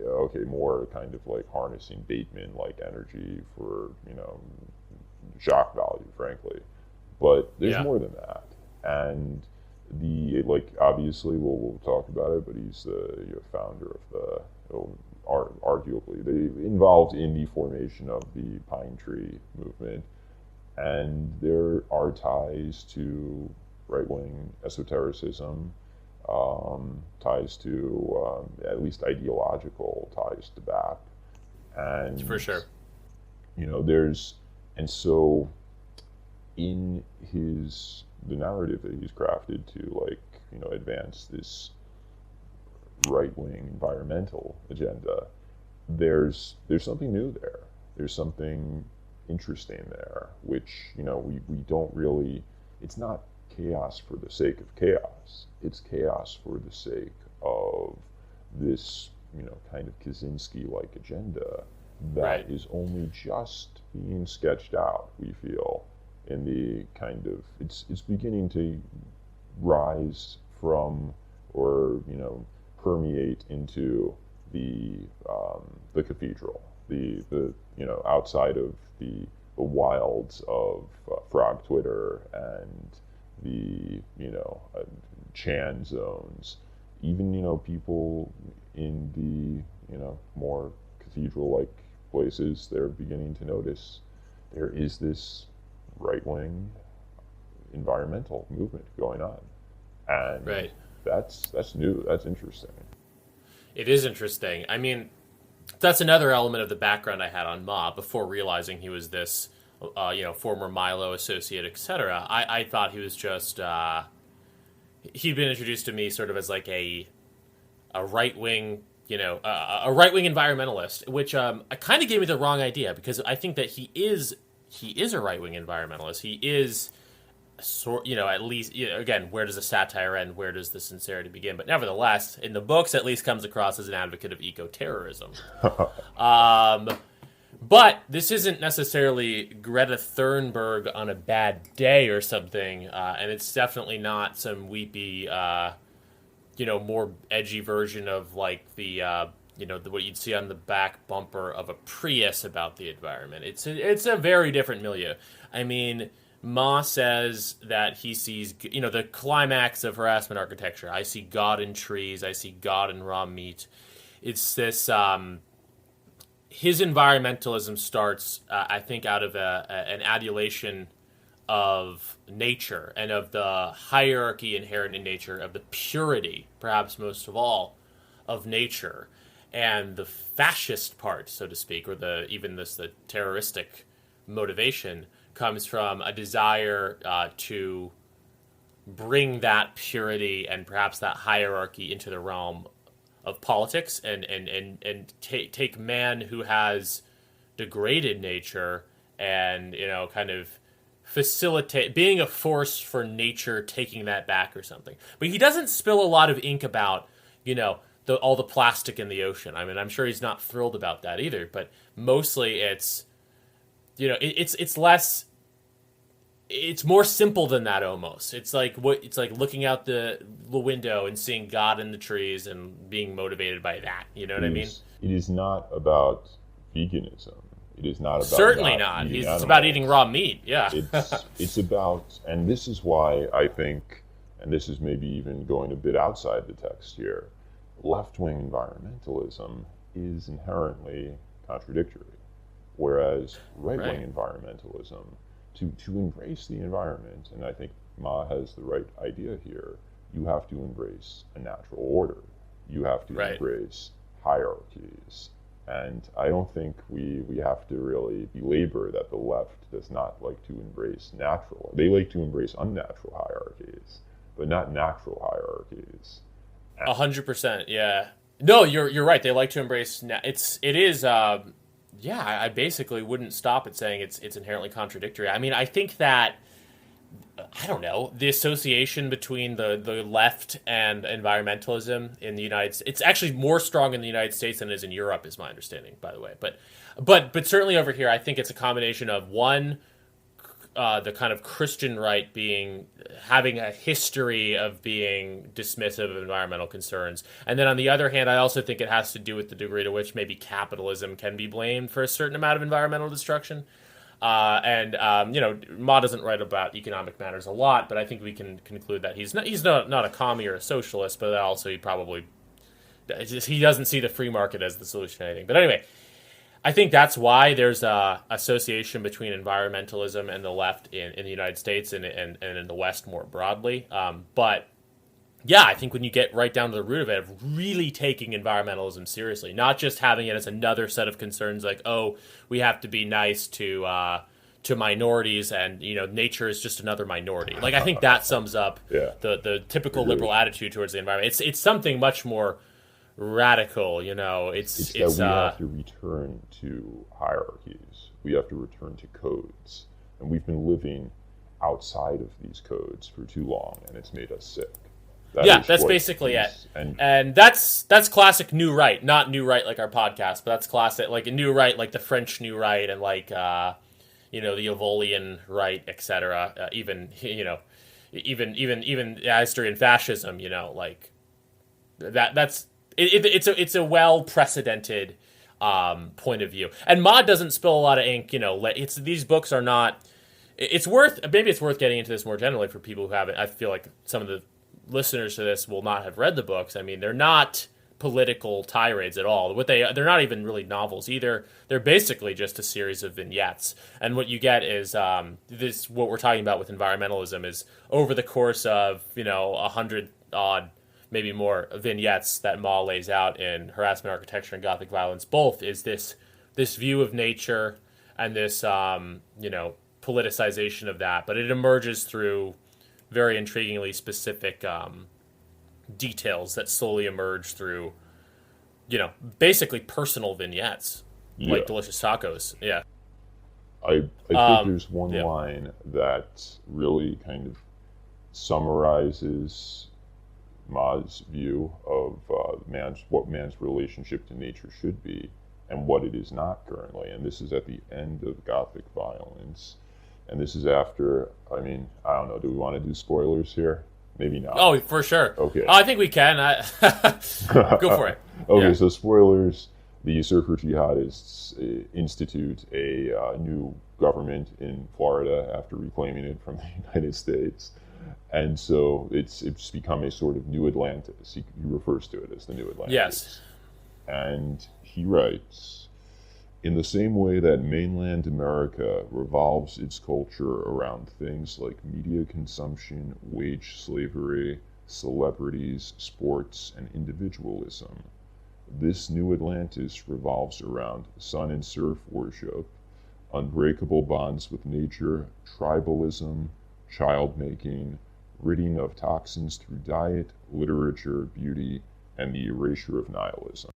okay, more kind of like harnessing Bateman-like energy for shock value, frankly. But there's Yeah. more than that, and the like obviously we'll talk about it, but he's the founder of the arguably they involved in the formation of the Pine Tree movement, and there are ties to right-wing esotericism, ties to at least ideological ties to that, For and sure. there's and so in the narrative that he's crafted to, like, advance this right-wing environmental agenda, there's something new there. There's something interesting there, which we don't really. It's not chaos for the sake of chaos. It's chaos for the sake of this kind of Kaczynski-like agenda that Right. is only just being sketched out. We feel in the kind of it's beginning to rise from, or permeate into the cathedral, the outside of the wilds of frog Twitter and the Chan zones, even people in the more cathedral like places, they're beginning to notice there is this right wing environmental movement going on, and Right. that's new. That's interesting. It is interesting. I mean, that's another element of the background I had on Ma before realizing he was this, former Milo associate, etc. I thought he was just he'd been introduced to me sort of as like a right wing, a right wing environmentalist, which kind of gave me the wrong idea because I think that he is a right wing environmentalist. He is at least, again, where does the satire end? Where does the sincerity begin? But nevertheless, in the books, at least comes across as an advocate of eco-terrorism. But this isn't necessarily Greta Thunberg on a bad day or something, and it's definitely not some weepy, more edgy version of like what you'd see on the back bumper of a Prius about the environment. It's a very different milieu. I mean, Ma says that he sees, the climax of harassment architecture. I see God in trees. I see God in raw meat. It's this. His environmentalism starts, I think, out of an adulation of nature and of the hierarchy inherent in nature, of the purity, perhaps most of all, of nature, and the fascist part, so to speak, or the terroristic motivation comes from a desire to bring that purity and perhaps that hierarchy into the realm of politics, and take man who has degraded nature, and kind of facilitate being a force for nature taking that back or something. But he doesn't spill a lot of ink about all the plastic in the ocean. I mean, I'm sure he's not thrilled about that either, but mostly it's it's less, it's more simple than that almost. It's like looking out the window and seeing God in the trees and being motivated by that. You know what I mean? It is not about veganism. It is not about certainly not. It's about eating raw meat. Yeah. It's about, and this is why I think, and this is maybe even going a bit outside the text here, left-wing environmentalism is inherently contradictory, whereas right-wing environmentalism, to embrace the environment, and I think Ma has the right idea here, you have to embrace a natural order. You have to embrace hierarchies. And I don't think we have to really belabor that the left does not like to embrace natural. They like to embrace unnatural hierarchies, but not natural hierarchies. 100%, yeah. No, you're right. They like to embrace. It is. Yeah, I basically wouldn't stop at saying it's inherently contradictory. I mean, I think that, I don't know, the association between the left and environmentalism in the United States, it's actually more strong in the United States than it is in Europe, is my understanding, by the way. But certainly over here, I think it's a combination of one, the kind of Christian right having a history of being dismissive of environmental concerns, and then on the other hand, I also think it has to do with the degree to which maybe capitalism can be blamed for a certain amount of environmental destruction. Ma doesn't write about economic matters a lot, but I think we can conclude that he's not a commie or a socialist, but also he doesn't see the free market as the solution to anything. But anyway, I think that's why there's a association between environmentalism and the left in the United States and in the West more broadly. But yeah, I think when you get right down to the root of it, of really taking environmentalism seriously, not just having it as another set of concerns like, oh, we have to be nice to minorities, and nature is just another minority. Like, I think that sums up the typical liberal attitude towards the environment. It's something much more radical. It's that we have to return to hierarchies. We have to return to codes, and we've been living outside of these codes for too long, and it's made us sick. That's basically it. And that's classic new right, not new right like our podcast, but that's classic like a new right, like the French new right, and like the Evolian right, etc. Even history and fascism. Like that's it. It's a well precedented point of view. And Ma doesn't spill a lot of ink. These books are not. It's worth getting into this more generally for people who haven't. I feel like some of the listeners to this will not have read the books. I mean, they're not political tirades at all. They're not even really novels either. They're basically just a series of vignettes. And what you get is what we're talking about with environmentalism is over the course of 100 odd, maybe more vignettes that Ma lays out in Harassment Architecture and Gothic Violence. Both is this view of nature and this politicization of that, but it emerges through very intriguingly specific details that slowly emerge through, basically personal vignettes, like delicious tacos. Yeah. I think there's one line that really kind of summarizes Ma's view of what man's relationship to nature should be and what it is not currently. And this is at the end of Gothic Violence. And this is after, I mean, I don't know, do we want to do spoilers here? Maybe not. Oh, for sure. Okay. I think we can. Go for it. Okay, so spoilers. The surfer jihadists institute a new government in Florida after reclaiming it from the United States. And so it's become a sort of new Atlantis. He refers to it as the new Atlantis. Yes. And he writes, in the same way that mainland America revolves its culture around things like media consumption, wage slavery, celebrities, sports, and individualism, this new Atlantis revolves around sun and surf worship, unbreakable bonds with nature, tribalism, child making, ridding of toxins through diet, literature, beauty, and the erasure of nihilism.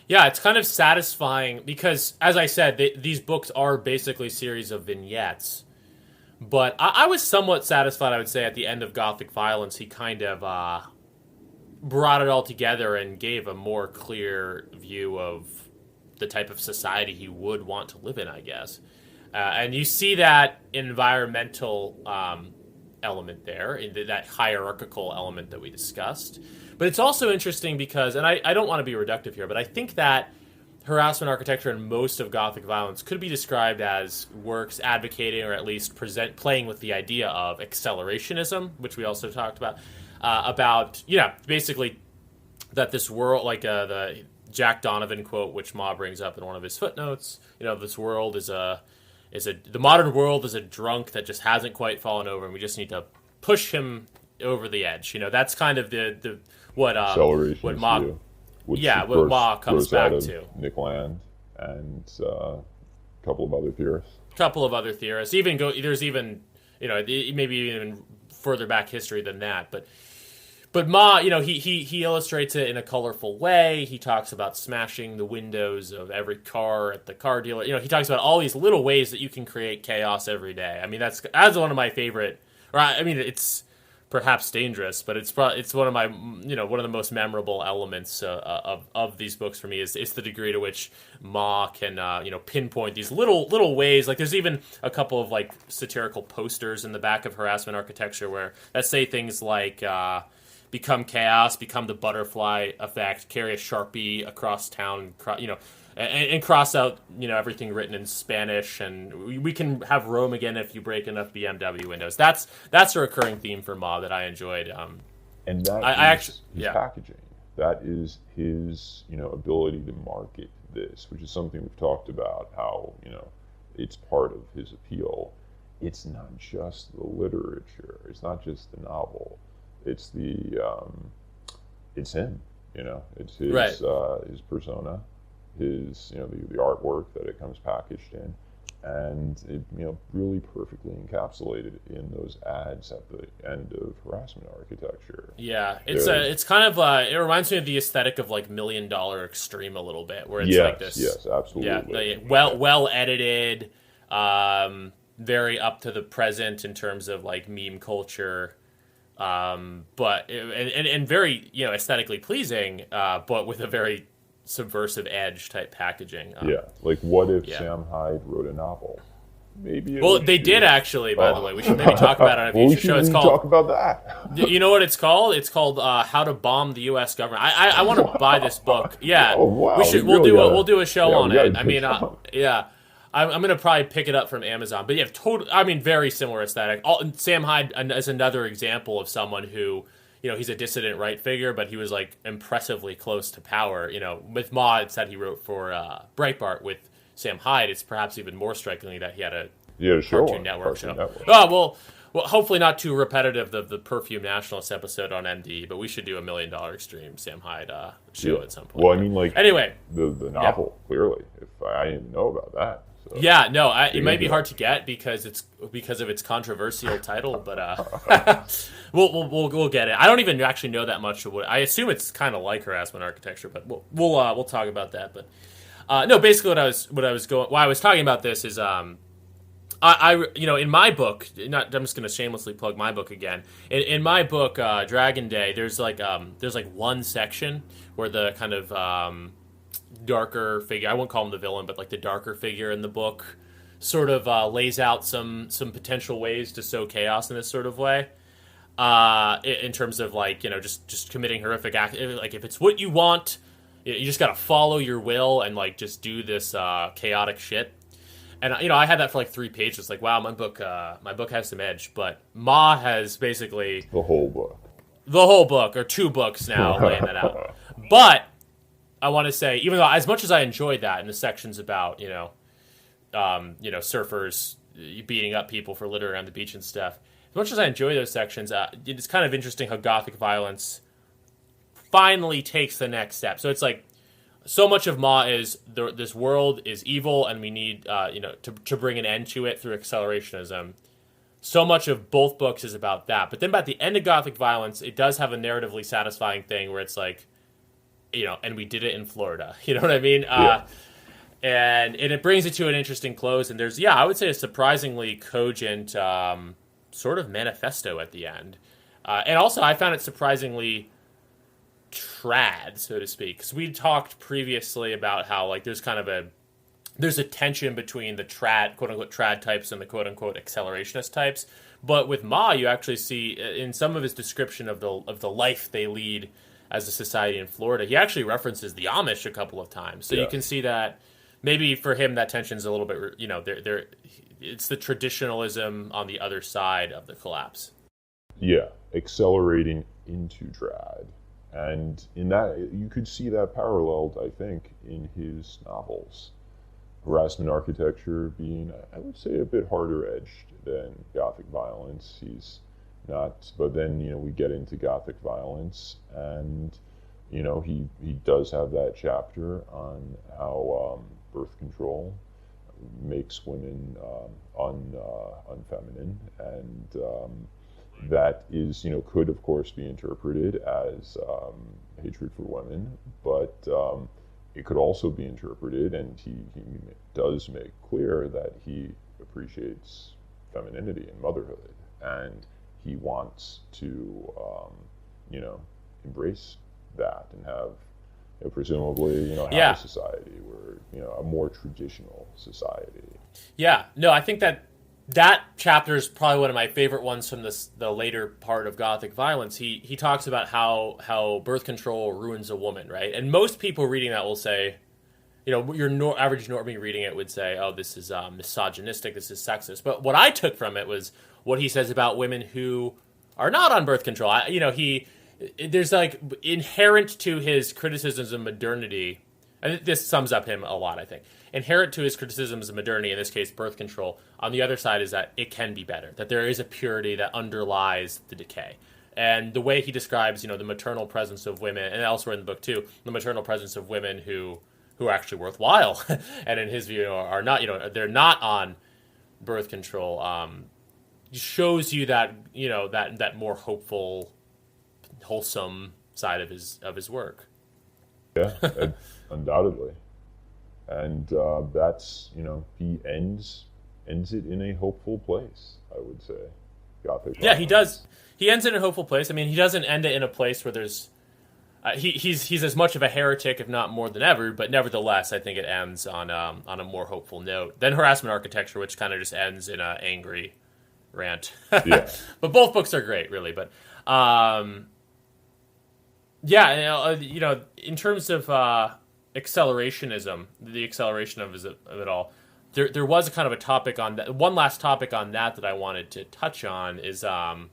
Yeah, it's kind of satisfying because, as I said, these books are basically a series of vignettes. But I was somewhat satisfied, I would say, at the end of Gothic Violence. He kind of brought it all together and gave a more clear view of the type of society he would want to live in, I guess. And you see that environmental element there, that hierarchical element that we discussed. But it's also interesting because, and I don't want to be reductive here, but I think that harassment architecture and most of Gothic Violence could be described as works advocating or at least playing with the idea of accelerationism, which we also talked about, basically that this world, like the Jack Donovan quote, which Ma brings up in one of his footnotes, this world the modern world is a drunk that just hasn't quite fallen over, and we just need to push him over the edge. That's kind of what Ma, view, what Ma comes back to. Nick Land and a couple of other theorists. There's even maybe even further back history than that, But Ma, he illustrates it in a colorful way. He talks about smashing the windows of every car at the car dealer. He talks about all these little ways that you can create chaos every day. I mean, that's one of my favorite. It's perhaps dangerous, but it's one of my one of the most memorable elements of these books for me is the degree to which Ma can pinpoint these little ways. Like there's even a couple of like satirical posters in the back of Harassment Architecture that say things like. Become chaos, become the butterfly effect, carry a Sharpie across town, and cross out, everything written in Spanish, and we can have Rome again if you break enough BMW windows. That's a recurring theme for Ma that I enjoyed. And that is his packaging. That is his, ability to market this, which is something we've talked about, how, it's part of his appeal. It's not just the literature. It's not just the novel. It's it's him, it's his his persona, his the artwork that it comes packaged in, and it really perfectly encapsulated in those ads at the end of Harassment Architecture. Yeah, it's kind of it reminds me of the aesthetic of like $1 Million Extreme a little bit, where it's like this. Yes, absolutely. Yeah, well edited, very up to the present in terms of like meme culture. But very aesthetically pleasing, but with a very subversive edge type packaging. Like what if Sam Hyde wrote a novel? Maybe. They did actually. By the way, we should maybe talk about it on a future show. It's called. Talk about that. You know what it's called? It's called How to Bomb the U.S. Government. I want to buy this book. Yeah. Oh wow. We'll do a show on it. I mean, I'm going to probably pick it up from Amazon. But very similar aesthetic. Sam Hyde is another example of someone who, he's a dissident right figure, but he was like impressively close to power. With Ma, it's that he wrote for Breitbart. With Sam Hyde, it's perhaps even more strikingly that he had a Cartoon Network show. Oh, well, hopefully not too repetitive of the Perfume Nationalist episode on MD, but we should do a $1 Million Extreme Sam Hyde show at some point. Well, I mean, anyway, the novel, clearly, if I didn't even know about that. So. Yeah, no, it might be hard to get because of its controversial title, but we'll get it. I don't even actually know that much of what. I assume it's kind of like Harassment Architecture, but we'll talk about that. But no, basically why I was talking about this is I in my book, I'm just going to shamelessly plug my book again. In my book, Dragon Day, there's like one section where the kind of darker figure, I won't call him the villain, but like the darker figure in the book sort of lays out some potential ways to sow chaos in this sort of way. In terms of like, just committing horrific act. Like if it's what you want, you just got to follow your will and like just do this chaotic shit. And I had that for like 3 pages. Like, wow, my book has some edge. But Ma has basically the whole book, or 2 books now, laying that out. But I want to say, even though as much as I enjoyed that, and the sections about surfers beating up people for littering on the beach and stuff, as much as I enjoy those sections, it's kind of interesting how Gothic Violence finally takes the next step. So it's like, so much of Ma is this world is evil, and we need to bring an end to it through accelerationism. so much of both books is about that. But then by the end of Gothic Violence, it does have a narratively satisfying thing where it's like, and we did it in Florida. You know what I mean? Yeah. And it brings it to an interesting close. And there's, I would say a surprisingly cogent sort of manifesto at the end. And also, I found it surprisingly trad, so to speak. Because we talked previously about how like there's a tension between the trad, quote unquote, trad types and the quote unquote accelerationist types. But with Ma, you actually see in some of his description of the life they lead as a society in Florida, he actually references the Amish a couple of times. So you can see that maybe for him that tension's a little bit, it's the traditionalism on the other side of the collapse. Yeah, accelerating into trad. And in that, you could see that paralleled, I think, in his novels. Harassment Architecture being, I would say, a bit harder edged than Gothic Violence. He's not, but then, we get into Gothic Violence, and, he does have that chapter on how birth control makes women unfeminine, and that is, could of course be interpreted as hatred for women, but it could also be interpreted, and he does make clear that he appreciates femininity and motherhood, and he wants to, embrace that and have, presumably, have a society where, a more traditional society. Yeah, no, I think that chapter is probably one of my favorite ones from the later part of Gothic Violence. He talks about how birth control ruins a woman, right? And most people reading that will say, your average normie reading it would say, oh, this is misogynistic, this is sexist. But what I took from it was what he says about women who are not on birth control. There's like inherent to his criticisms of modernity, and this sums up him a lot, I think. Inherent to his criticisms of modernity, in this case birth control, on the other side is that it can be better, that there is a purity that underlies the decay. And the way he describes, the maternal presence of women, and elsewhere in the book too, the maternal presence of women who are actually worthwhile, and in his view are not, they're not on birth control, shows you that, that more hopeful, wholesome side of his work. Yeah, undoubtedly. And that's, he ends it in a hopeful place, I would say. Gothic. Yeah, he does. He ends it in a hopeful place. I mean, he doesn't end it in a place where there's... he's as much of a heretic, if not more than ever, but nevertheless, I think it ends on a more hopeful note than Harassment Architecture, which kind of just ends in an angry rant. Yeah. But both books are great, really. But in terms of accelerationism, the acceleration of it all, there was a kind of a topic on that. One last topic on that I wanted to touch on is, I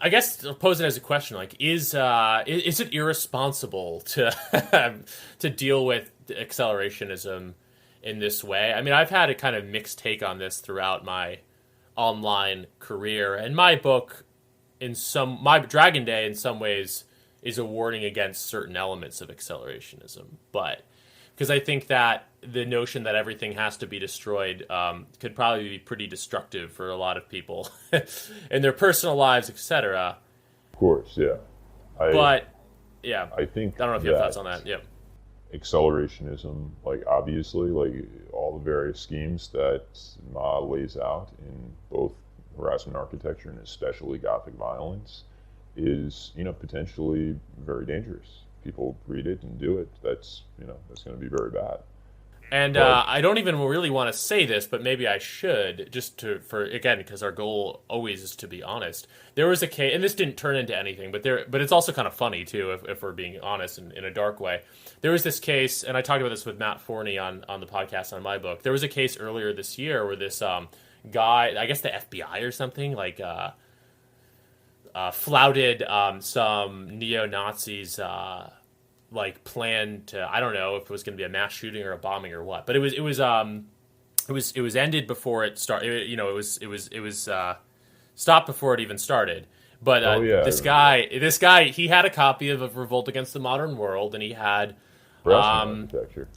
guess I'll pose it as a question: like, is it irresponsible to to deal with accelerationism in this way? I mean, I've had a kind of mixed take on this throughout my online career, and my book, my Dragon Day, in some ways, is a warning against certain elements of accelerationism, but because I think that the notion that everything has to be destroyed could probably be pretty destructive for a lot of people in their personal lives, etc. Of course, yeah. I think I don't know if you have thoughts on that. Yeah. Accelerationism, like obviously, like all the various schemes that Ma lays out in both Harassment Architecture and especially Gothic Violence, is potentially very dangerous. People read it and do it. That's that's going to be very bad. And I don't even really want to say this, but maybe I should, because our goal always is to be honest. There was a case, and this didn't turn into anything, but it's also kind of funny too, if we're being honest in a dark way. There was this case, and I talked about this with Matt Forney on the podcast on my book. There was a case earlier this year where this guy, I guess the FBI or something, like flouted some neo-Nazis like plan to, I don't know if it was going to be a mass shooting or a bombing or what, but it was ended before it started. It was stopped before it even started. But this guy, he had a copy of Revolt Against the Modern World, and he had Architecture.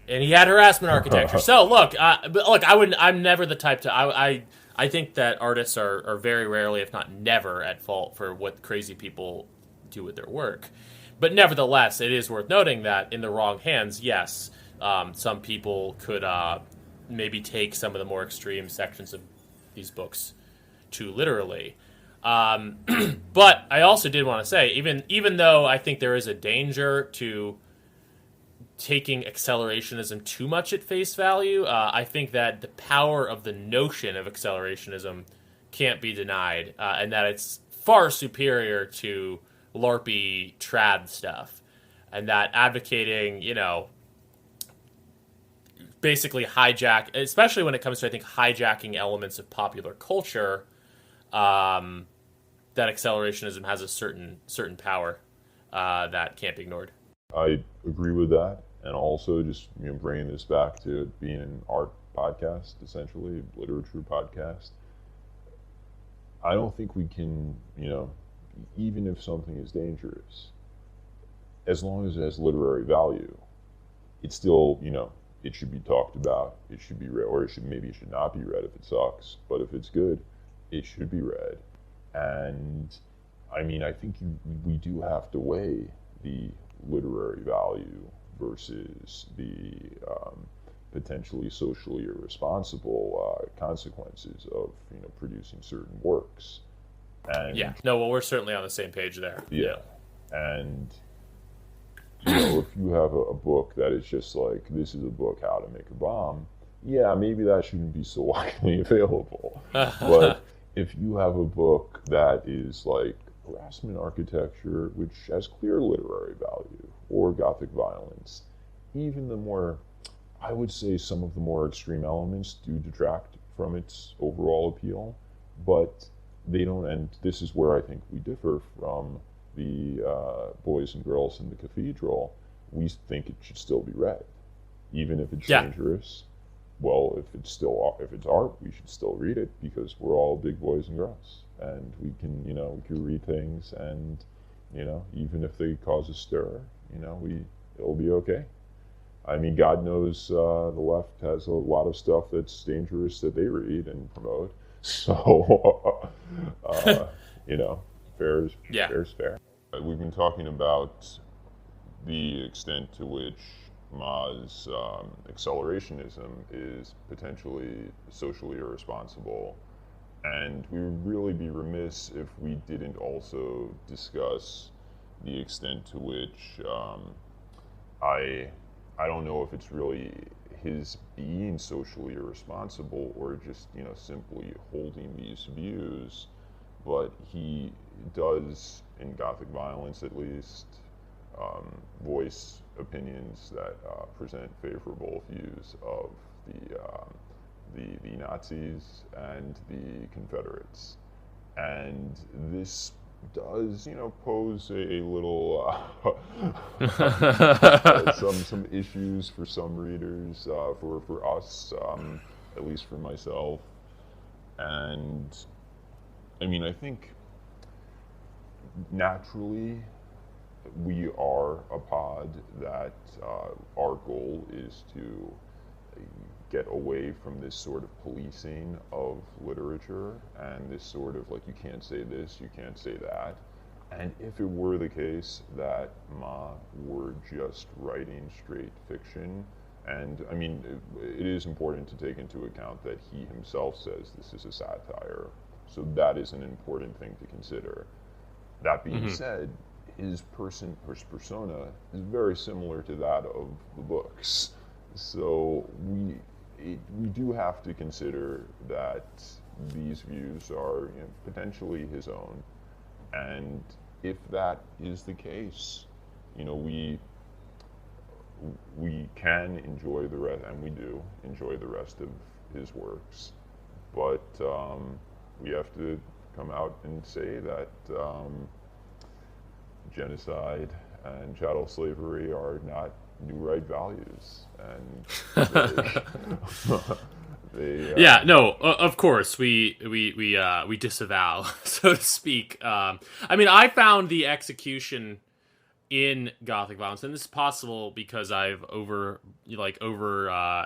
and he had harassment architecture. So look, I'm never the type to. I think that artists are very rarely, if not never, at fault for what crazy people do with their work. But nevertheless, it is worth noting that in the wrong hands, yes, some people could maybe take some of the more extreme sections of these books too literally. But I also did want to say, even though I think there is a danger to taking accelerationism too much at face value, I think that the power of the notion of accelerationism can't be denied, and that it's far superior to LARPy trad stuff, and that advocating, basically especially when it comes to, I think, hijacking elements of popular culture, that accelerationism has a certain power that can't be ignored. I agree with that, and also just bringing this back to it being an art podcast, essentially literature podcast. I don't think we can, even if something is dangerous, as long as it has literary value, it's still, it should be talked about, it should be read, or maybe it should not be read if it sucks, but if it's good, it should be read. And I think we do have to weigh the literary value versus the potentially socially irresponsible consequences of producing certain works. And well, we're certainly on the same page there. Yeah. And if you have a book that is just like, this is a book how to make a bomb, maybe that shouldn't be so widely available. But if you have a book that is like harassment architecture, which has clear literary value, or Gothic violence, even the more, I would say some of the more extreme elements do detract from its overall appeal, but they don't, and this is where I think we differ from the boys and girls in the cathedral. We think it should still be read, even if it's dangerous. Well, if it's art, we should still read it, because we're all big boys and girls, and we can read things, and even if they cause a stir, it'll be okay. God knows the left has a lot of stuff that's dangerous that they read and promote. So, fair is fair. We've been talking about the extent to which Ma's accelerationism is potentially socially irresponsible, and we would really be remiss if we didn't also discuss the extent to which I don't know if it's really his being socially irresponsible or just simply holding these views, but he does, in Gothic violence at least, voice opinions that present favorable views of the Nazis and the Confederates, and this does pose a little some issues for some readers, for us, at least for myself, and I think naturally we are a pod that our goal is to get away from this sort of policing of literature and this sort of like, you can't say this, you can't say that. And if it were the case that Ma were just writing straight fiction, and it is important to take into account that he himself says this is a satire, so that is an important thing to consider. That being said, his persona is very similar to that of the books. So we do have to consider that these views are potentially his own, and if that is the case, we can enjoy the rest, and we do enjoy the rest of his works, but we have to come out and say that genocide and chattel slavery are not new right values, and of course we disavow, so to speak. I found the execution in Gothic violence, and this is possible because I've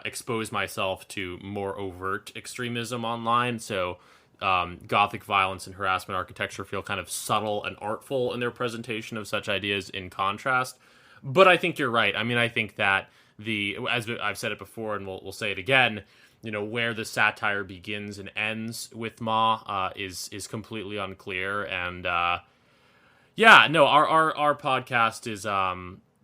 exposed myself to more overt extremism online. So Gothic violence and harassment architecture feel kind of subtle and artful in their presentation of such ideas in contrast. But I think you're right. I mean, I think that as I've said it before, and we'll say it again, where the satire begins and ends with Ma is completely unclear. And yeah, no, our podcast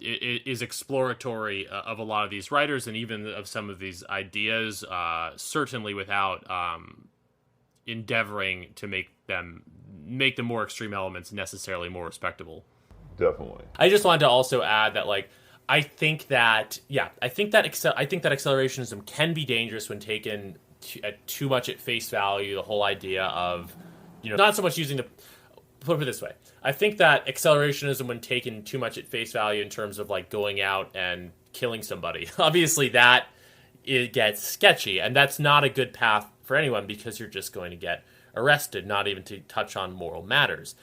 is exploratory of a lot of these writers and even of some of these ideas, certainly without endeavoring to make the more extreme elements necessarily more respectable. Definitely. I just wanted to also add that, like, I think that accelerationism can be dangerous when taken too much at face value. The whole idea of, not so much using the, put it this way, I think that accelerationism, when taken too much at face value in terms of like going out and killing somebody, obviously that it gets sketchy, and that's not a good path for anyone because you're just going to get arrested, not even to touch on moral matters.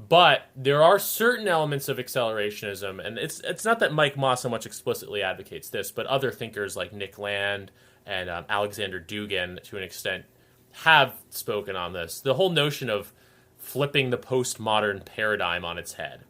But there are certain elements of accelerationism, and it's not that Mike Ma so much explicitly advocates this, but other thinkers like Nick Land and Alexander Dugin, to an extent, have spoken on this. The whole notion of flipping the postmodern paradigm on its head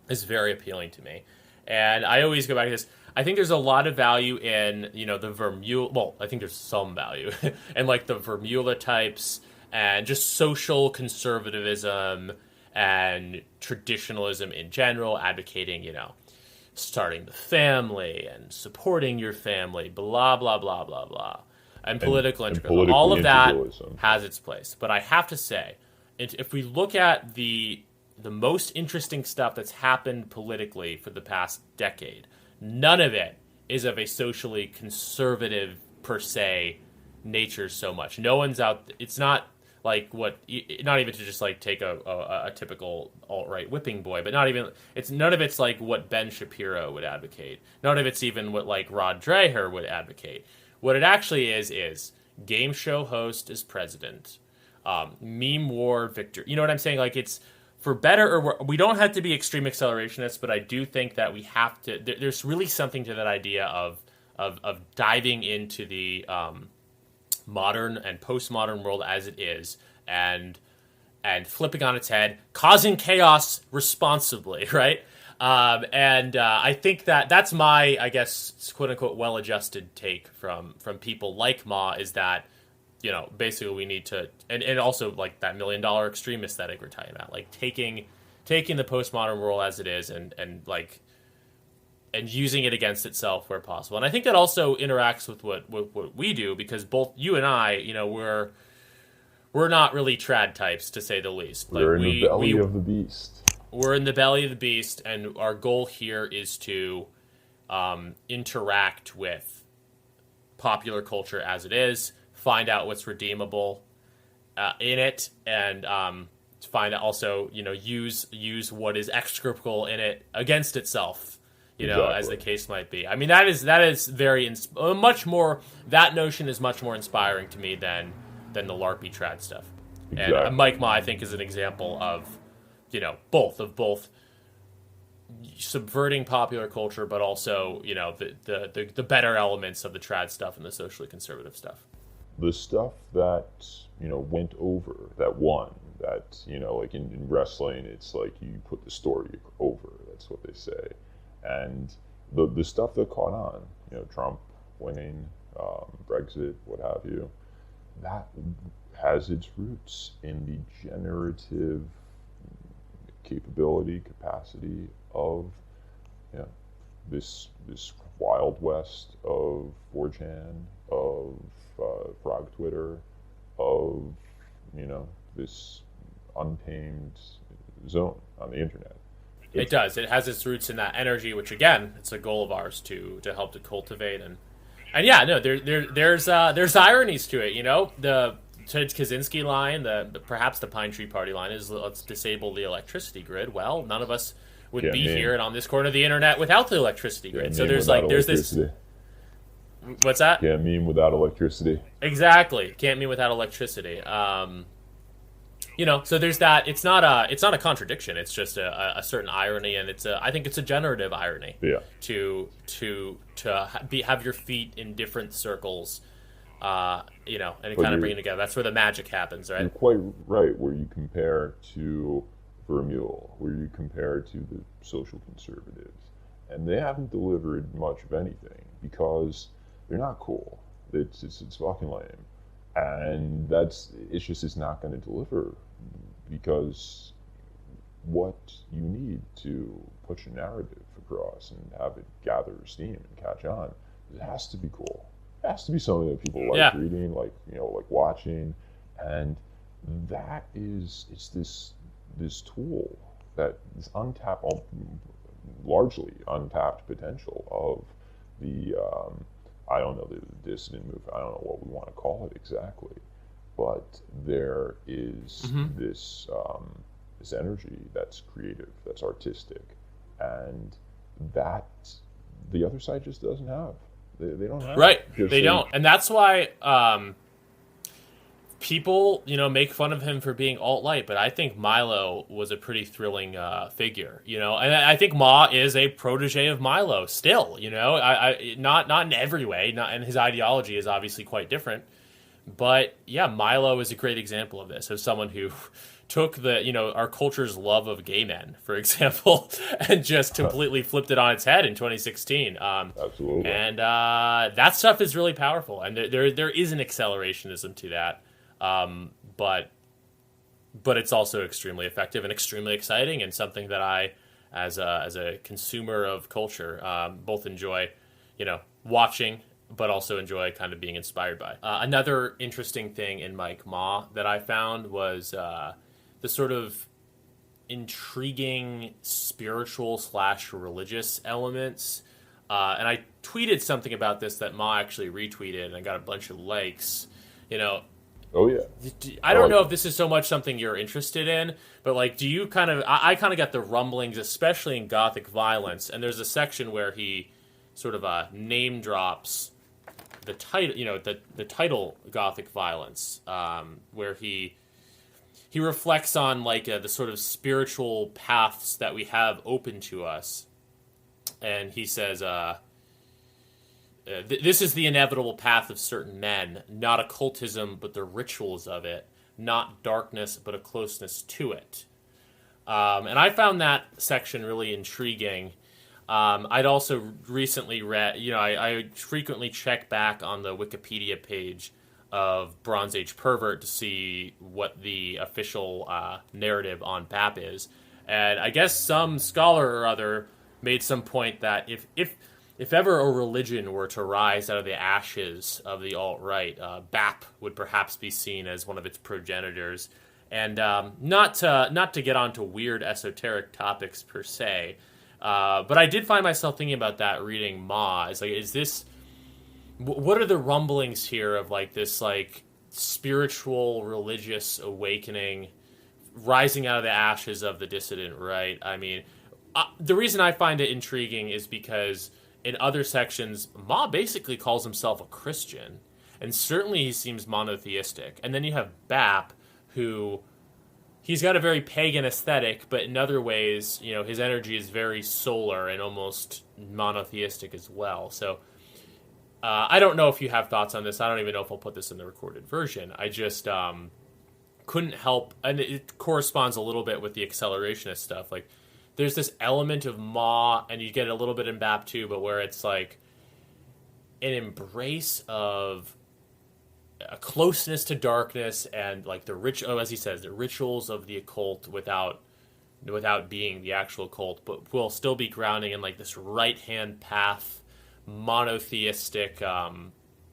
is very appealing to me. And I always go back to this. I think there's a lot of value in, the Vermeulen. Well, I think there's some value in like the Vermeulen types and just social conservatism and traditionalism in general, advocating, starting the family and supporting your family, blah, blah, blah, blah, blah. And political integralism. All of that has its place. But I have to say, if we look at the most interesting stuff that's happened politically for the past decade, none of it is of a socially conservative, per se, nature so much. No one's out. It's not like not even to just like take a typical alt-right whipping boy, but none of it's like what Ben Shapiro would advocate. None of it's even what like Rod Dreher would advocate. What it actually is game show host as president, meme war victor. You know what I'm saying? Like, it's for better or worse. We don't have to be extreme accelerationists, but I do think that we have to. There's really something to that idea of diving into the modern and postmodern world as it is, and flipping on its head, causing chaos responsibly, right? I think that's my, I guess, quote unquote, well-adjusted take from people like Ma, is that, basically we need to, and also like that $1 million extreme aesthetic we're talking about, like taking the postmodern world as it is and using it against itself where possible. And I think that also interacts with what we do, because both you and I, we're not really trad types, to say the least. We're in the belly of the beast. We're in the belly of the beast, and our goal here is to interact with popular culture as it is, find out what's redeemable in it, and find out also, use what is execrable in it against itself. Exactly. As the case might be. I mean, that is very much more. That notion is much more inspiring to me than the LARPy trad stuff. Exactly. And Mike Ma, I think, is an example of, both subverting popular culture, but also, the better elements of the trad stuff and the socially conservative stuff. The stuff that went over, that won, that like in wrestling, it's like you put the story over. That's what they say. And the stuff that caught on, Trump winning, Brexit, what have you, that has its roots in the generative capacity of this wild west of 4chan, of Frog Twitter, of this untamed zone on the internet. It does. It has its roots in that energy, which again, it's a goal of ours to help to cultivate and yeah, no, there's ironies to it. The Ted Kaczynski line, perhaps the Pine Tree Party line is, let's disable the electricity grid. Well, none of us would be here and on this corner of the internet without the electricity grid. So there's this. What's that? Can't meme without electricity. Exactly, can't meme without electricity. So there's that. It's not a contradiction. It's just a certain irony, and I think it's a generative irony Yeah. to have your feet in different circles, and But kind of you're bring it together. That's where the magic happens, you're right? quite right where you compare to Vermeulen, where you compare to the social conservatives, and they haven't delivered much of anything because they're not cool. It's fucking lame, and it's not going to deliver because what you need to push a narrative across and have it gather steam and catch on, it has to be cool. It has to be something that people like Yeah. reading, like watching, and it's this tool that is untapped, largely untapped potential of the I don't know, the dissident movement. I don't know what we want to call it exactly, but there is Hmm. this energy that's creative, that's artistic, and that the other side just doesn't have. They don't have it Right. because They don't, and that's why people, make fun of him for being alt-right, but I think Milo was a pretty thrilling figure, and I think Ma is a protege of Milo still, not in every way, not, and his ideology is obviously quite different, but yeah, Milo is a great example of this, of someone who took our culture's love of gay men, for example, and just completely flipped it on its head in 2016. Absolutely. And that stuff is really powerful, and there is an accelerationism to that. But it's also extremely effective and extremely exciting, and something that I, as a consumer of culture, both enjoy, watching, but also enjoy kind of being inspired by. Another interesting thing in Mike Ma that I found was the sort of intriguing spiritual/religious elements. And I tweeted something about this that Ma actually retweeted, and I got a bunch of likes. Oh yeah. I don't know if this is so much something you're interested in, but do you kind of? I kind of got the rumblings, especially in Gothic violence, and there's a section where he sort of name drops the title, the title Gothic violence, where he reflects on the sort of spiritual paths that we have open to us, and he says, this is the inevitable path of certain men, not occultism, but the rituals of it, not darkness, but a closeness to it. And I found that section really intriguing. I'd also recently read, I frequently check back on the Wikipedia page of Bronze Age Pervert to see what the official narrative on BAP is. And I guess some scholar or other made some point that if ever a religion were to rise out of the ashes of the alt-right, BAP would perhaps be seen as one of its progenitors. And not to get onto weird esoteric topics per se, but I did find myself thinking about that reading Ma. Is this, what are the rumblings here of this spiritual religious awakening rising out of the ashes of the dissident right? I mean, the reason I find it intriguing is because in other sections, Ma basically calls himself a Christian, and certainly he seems monotheistic. And then you have Bap, who he's got a very pagan aesthetic, but in other ways, his energy is very solar and almost monotheistic as well. So I don't know if you have thoughts on this. I don't even know if I'll put this in the recorded version. I just couldn't help, and it corresponds a little bit with the accelerationist stuff. There's this element of Ma, and you get a little bit in BAP too, but where it's an embrace of a closeness to darkness and as he says, the rituals of the occult without being the actual cult, but will still be grounding in this right hand path, monotheistic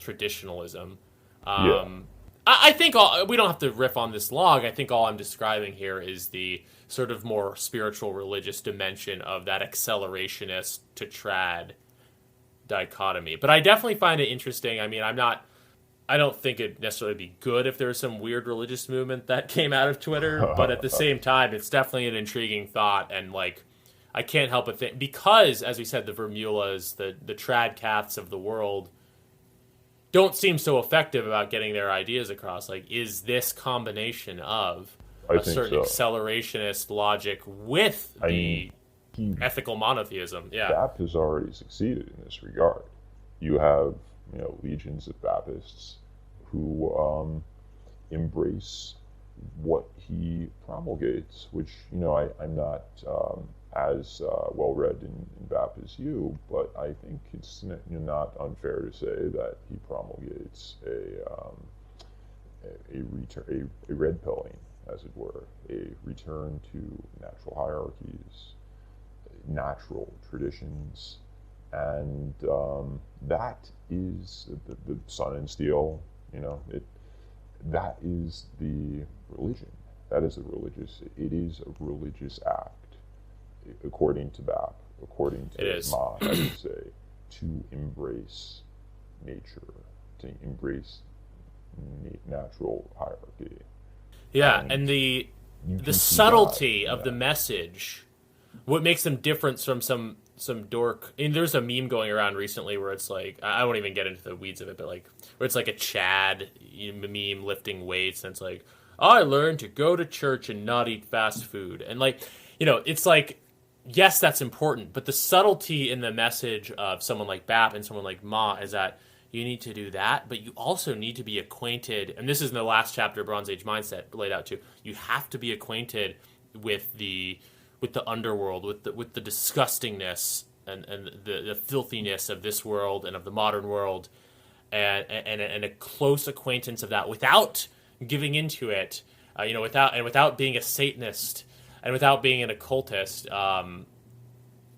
traditionalism. Yeah. I think we don't have to riff on this log. I think all I'm describing here is the sort of more spiritual religious dimension of that accelerationist to trad dichotomy. But I definitely find it interesting. I mean, I don't think it'd necessarily be good if there was some weird religious movement that came out of Twitter, but at the same time, it's definitely an intriguing thought, and I can't help but think, because, as we said, the Vermeulas, the trad caths of the world, don't seem so effective about getting their ideas across. Is this combination of I a think certain so. accelerationist logic with I the mean, he ethical monotheism. Yeah, BAP has already succeeded in this regard. You have, legions of Bapists who embrace what he promulgates, which, I'm not as well read in BAP as you, but I think it's not unfair to say that he promulgates a red pilling, as it were, a return to natural hierarchies, natural traditions, and that is the sun and steel. That is the religion. That is a religious. It is a religious act, according to BAP, according it to is. Ma, I would say, to embrace nature, to embrace natural hierarchy, Yeah, and and you the can see that subtlety in of the that. message, what makes them different from some dork. And there's a meme going around recently where it's like, I won't even get into the weeds of it, but like where it's like a Chad meme lifting weights, and it's like, I learned to go to church and not eat fast food, and like, it's like, yes, that's important, but the subtlety in the message of someone like Bap and someone like Ma is that you need to do that, but you also need to be acquainted, and this is in the last chapter of Bronze Age Mindset laid out too. You have to be acquainted with the underworld, with the disgustingness and the filthiness of this world and of the modern world, and a close acquaintance of that without giving into it, without being a Satanist and without being an occultist,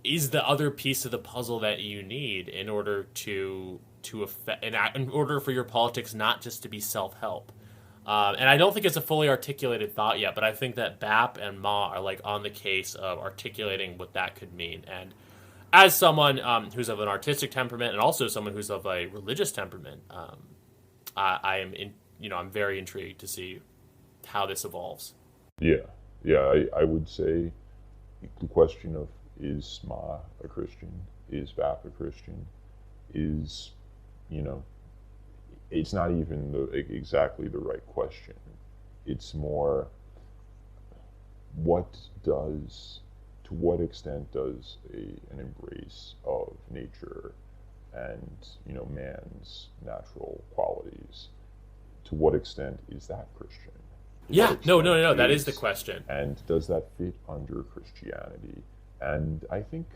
is the other piece of the puzzle that you need in order in order for your politics not just to be self-help. And I don't think it's a fully articulated thought yet, but I think that BAP and Ma are like on the case of articulating what that could mean. And as someone who's of an artistic temperament and also someone who's of a religious temperament, I'm very intrigued to see how this evolves. Yeah, yeah. I would say the question of, is Ma a Christian? Is BAP a Christian? Is, you know, it's not even exactly the right question. It's more, to what extent does an embrace of nature and, man's natural qualities, to what extent is that Christian? To what Yeah, extent no. That is the question. and does that fit under Christianity? And I think,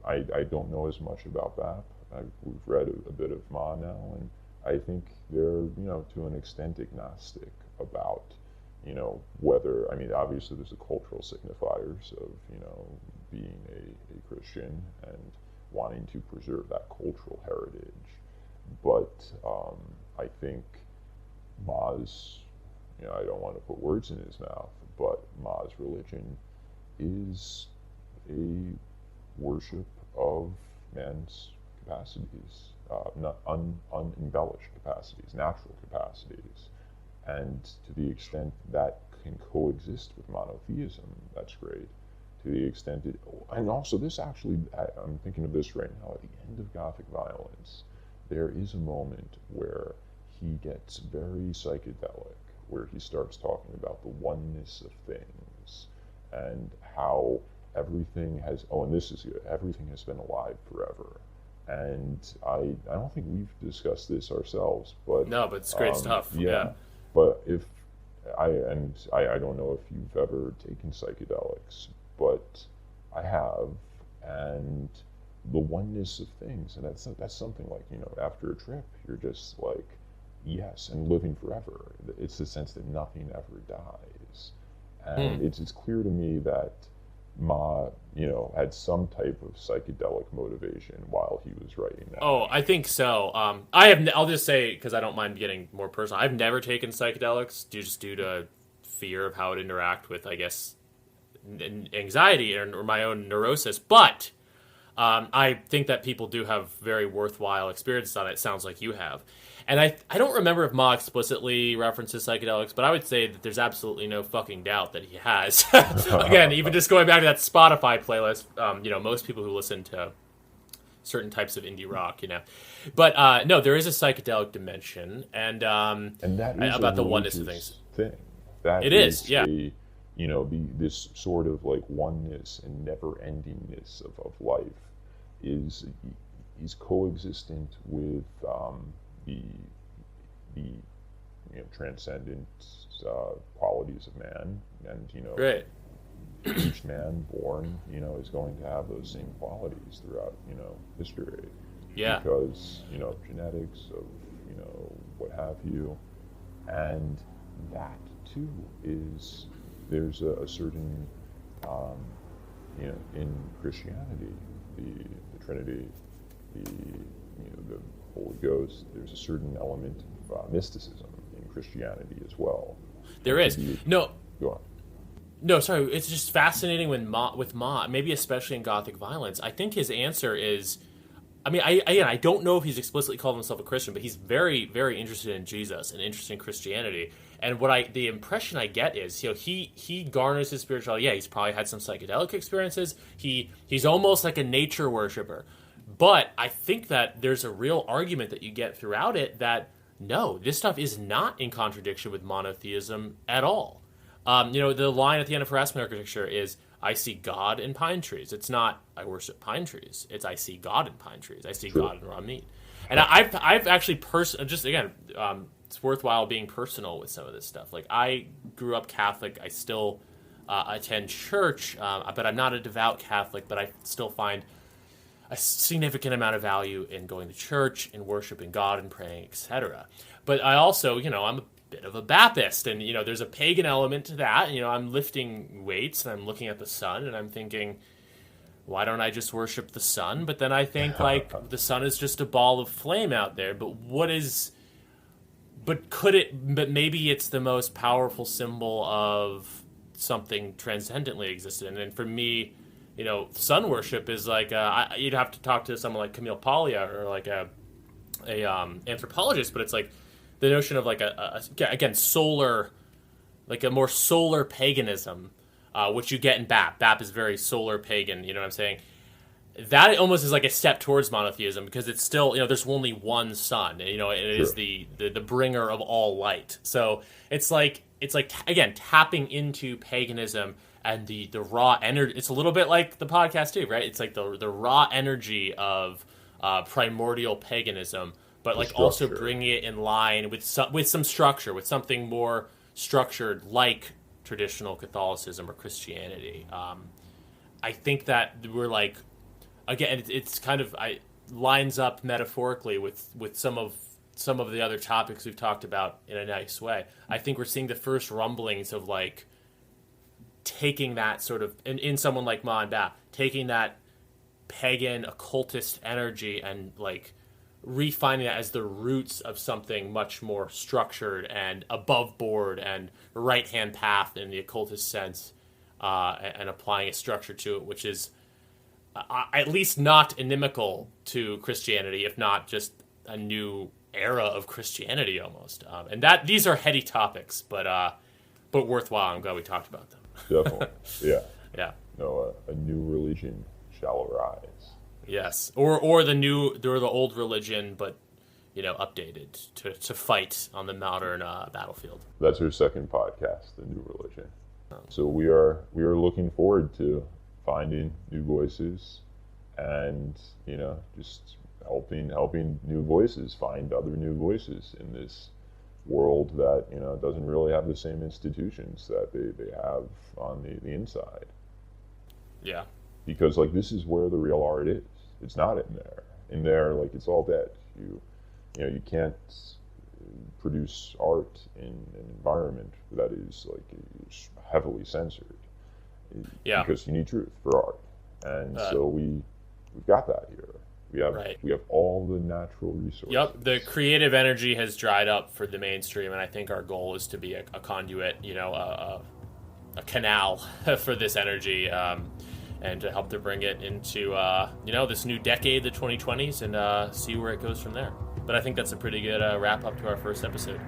I don't know as much about that. We've read a bit of Ma now, and I think they're, to an extent agnostic about, whether, I mean, obviously there's the cultural signifiers of, being a Christian and wanting to preserve that cultural heritage. But I think Ma's, I don't want to put words in his mouth, but Ma's religion is a worship of man's capacities, not unembellished capacities, natural capacities. And to the extent that can coexist with monotheism, that's great. To the extent it, and also this actually, I'm thinking of this right now, at the end of Gothic violence, there is a moment where he gets very psychedelic, where he starts talking about the oneness of things and how everything has, and this is good, everything has been alive forever. And I don't think we've discussed this ourselves, but No, but it's great stuff. Yeah. But I don't know if you've ever taken psychedelics, but I have, and the oneness of things, and that's something like, after a trip, you're just like, yes, and living forever. It's the sense that nothing ever dies, and it's clear to me that Ma, had some type of psychedelic motivation while he was writing that. Oh, I think so. I'll just say, because I don't mind getting more personal, I've never taken psychedelics just due to fear of how it interact with, I guess, anxiety or my own neurosis. But I think that people do have very worthwhile experiences on it. It sounds like you have. And I don't remember if Ma explicitly references psychedelics, but I would say that there's absolutely no fucking doubt that he has. Again, even just going back to that Spotify playlist, most people who listen to certain types of indie rock, But no, there is a psychedelic dimension, and that is about a the oneness of religious things. thing. That It is is, yeah. this sort of like oneness and never-endingness of life is is coexistent with the the transcendent qualities of man, and Right. each man born is going to have those same qualities throughout history, Yeah. because of genetics, of what have you, and that too is there's a certain in Christianity, the Trinity, the Holy Ghost. There's a certain element of mysticism in Christianity as well. There is. No, Go on. no, sorry. It's just fascinating with Ma, maybe especially in Gothic violence. I think his answer is, I mean, I don't know if he's explicitly called himself a Christian, but he's very, very interested in Jesus and interested in Christianity. And the impression I get is, he garners his spirituality. Yeah, he's probably had some psychedelic experiences. He's almost like a nature worshiper. But I think that there's a real argument that you get throughout it that no, this stuff is not in contradiction with monotheism at all. The line at the end of harassment architecture is, I see God in pine trees. It's not, I worship pine trees. It's, I see God in pine trees. I see True. God in raw meat. And I've actually, just again, it's worthwhile being personal with some of this stuff. Like, I grew up Catholic. I still attend church, but I'm not a devout Catholic, but I still find a significant amount of value in going to church and worshiping God and praying, etc. But I also, I'm a bit of a Baptist, and there's a pagan element to that. I'm lifting weights and I'm looking at the sun and I'm thinking, why don't I just worship the sun? But then I think, like, the sun is just a ball of flame out there. But but maybe it's the most powerful symbol of something transcendently existent. And for me, sun worship is like, you'd have to talk to someone like Camille Paglia or like a anthropologist, but it's like the notion of like again, solar, like a more solar paganism, which you get in BAP. BAP is very solar pagan, you know what I'm saying? That almost is like a step towards monotheism, because it's still, there's only one sun, and, it Sure. is the bringer of all light. So it's like again, tapping into paganism and the raw energy. It's a little bit like the podcast too, right? It's like the raw energy of primordial paganism, but like also bringing it in line with some structure, with something more structured, like traditional Catholicism or Christianity. I think that we're like, again, it's kind of lines up metaphorically with some of the other topics we've talked about in a nice way. I think we're seeing the first rumblings of like taking that sort of, in someone like Ma and Ba, taking that pagan occultist energy and like refining that as the roots of something much more structured and above board and right hand path in the occultist sense, and applying a structure to it, which is at least not inimical to Christianity, if not just a new era of Christianity almost. And that these are heady topics, but worthwhile. I'm glad we talked about them. Definitely, yeah. Yeah. No, a new religion shall arise. Yes, or the old religion, but updated to fight on the modern battlefield. That's our second podcast, the new religion. So we are looking forward to finding new voices, and just helping new voices find other new voices in this world that doesn't really have the same institutions that they have on the inside. Yeah, because like this is where the real art is. It's not in there like it's all dead. You can't produce art in an environment that is like heavily censored. Yeah, because you need truth for art, and so we've got that here. We have all the natural resources. Yep, the creative energy has dried up for the mainstream, and I think our goal is to be a conduit, a canal for this energy, and to help to bring it into this new decade, the 2020s, and see where it goes from there. But I think that's a pretty good wrap up to our first episode.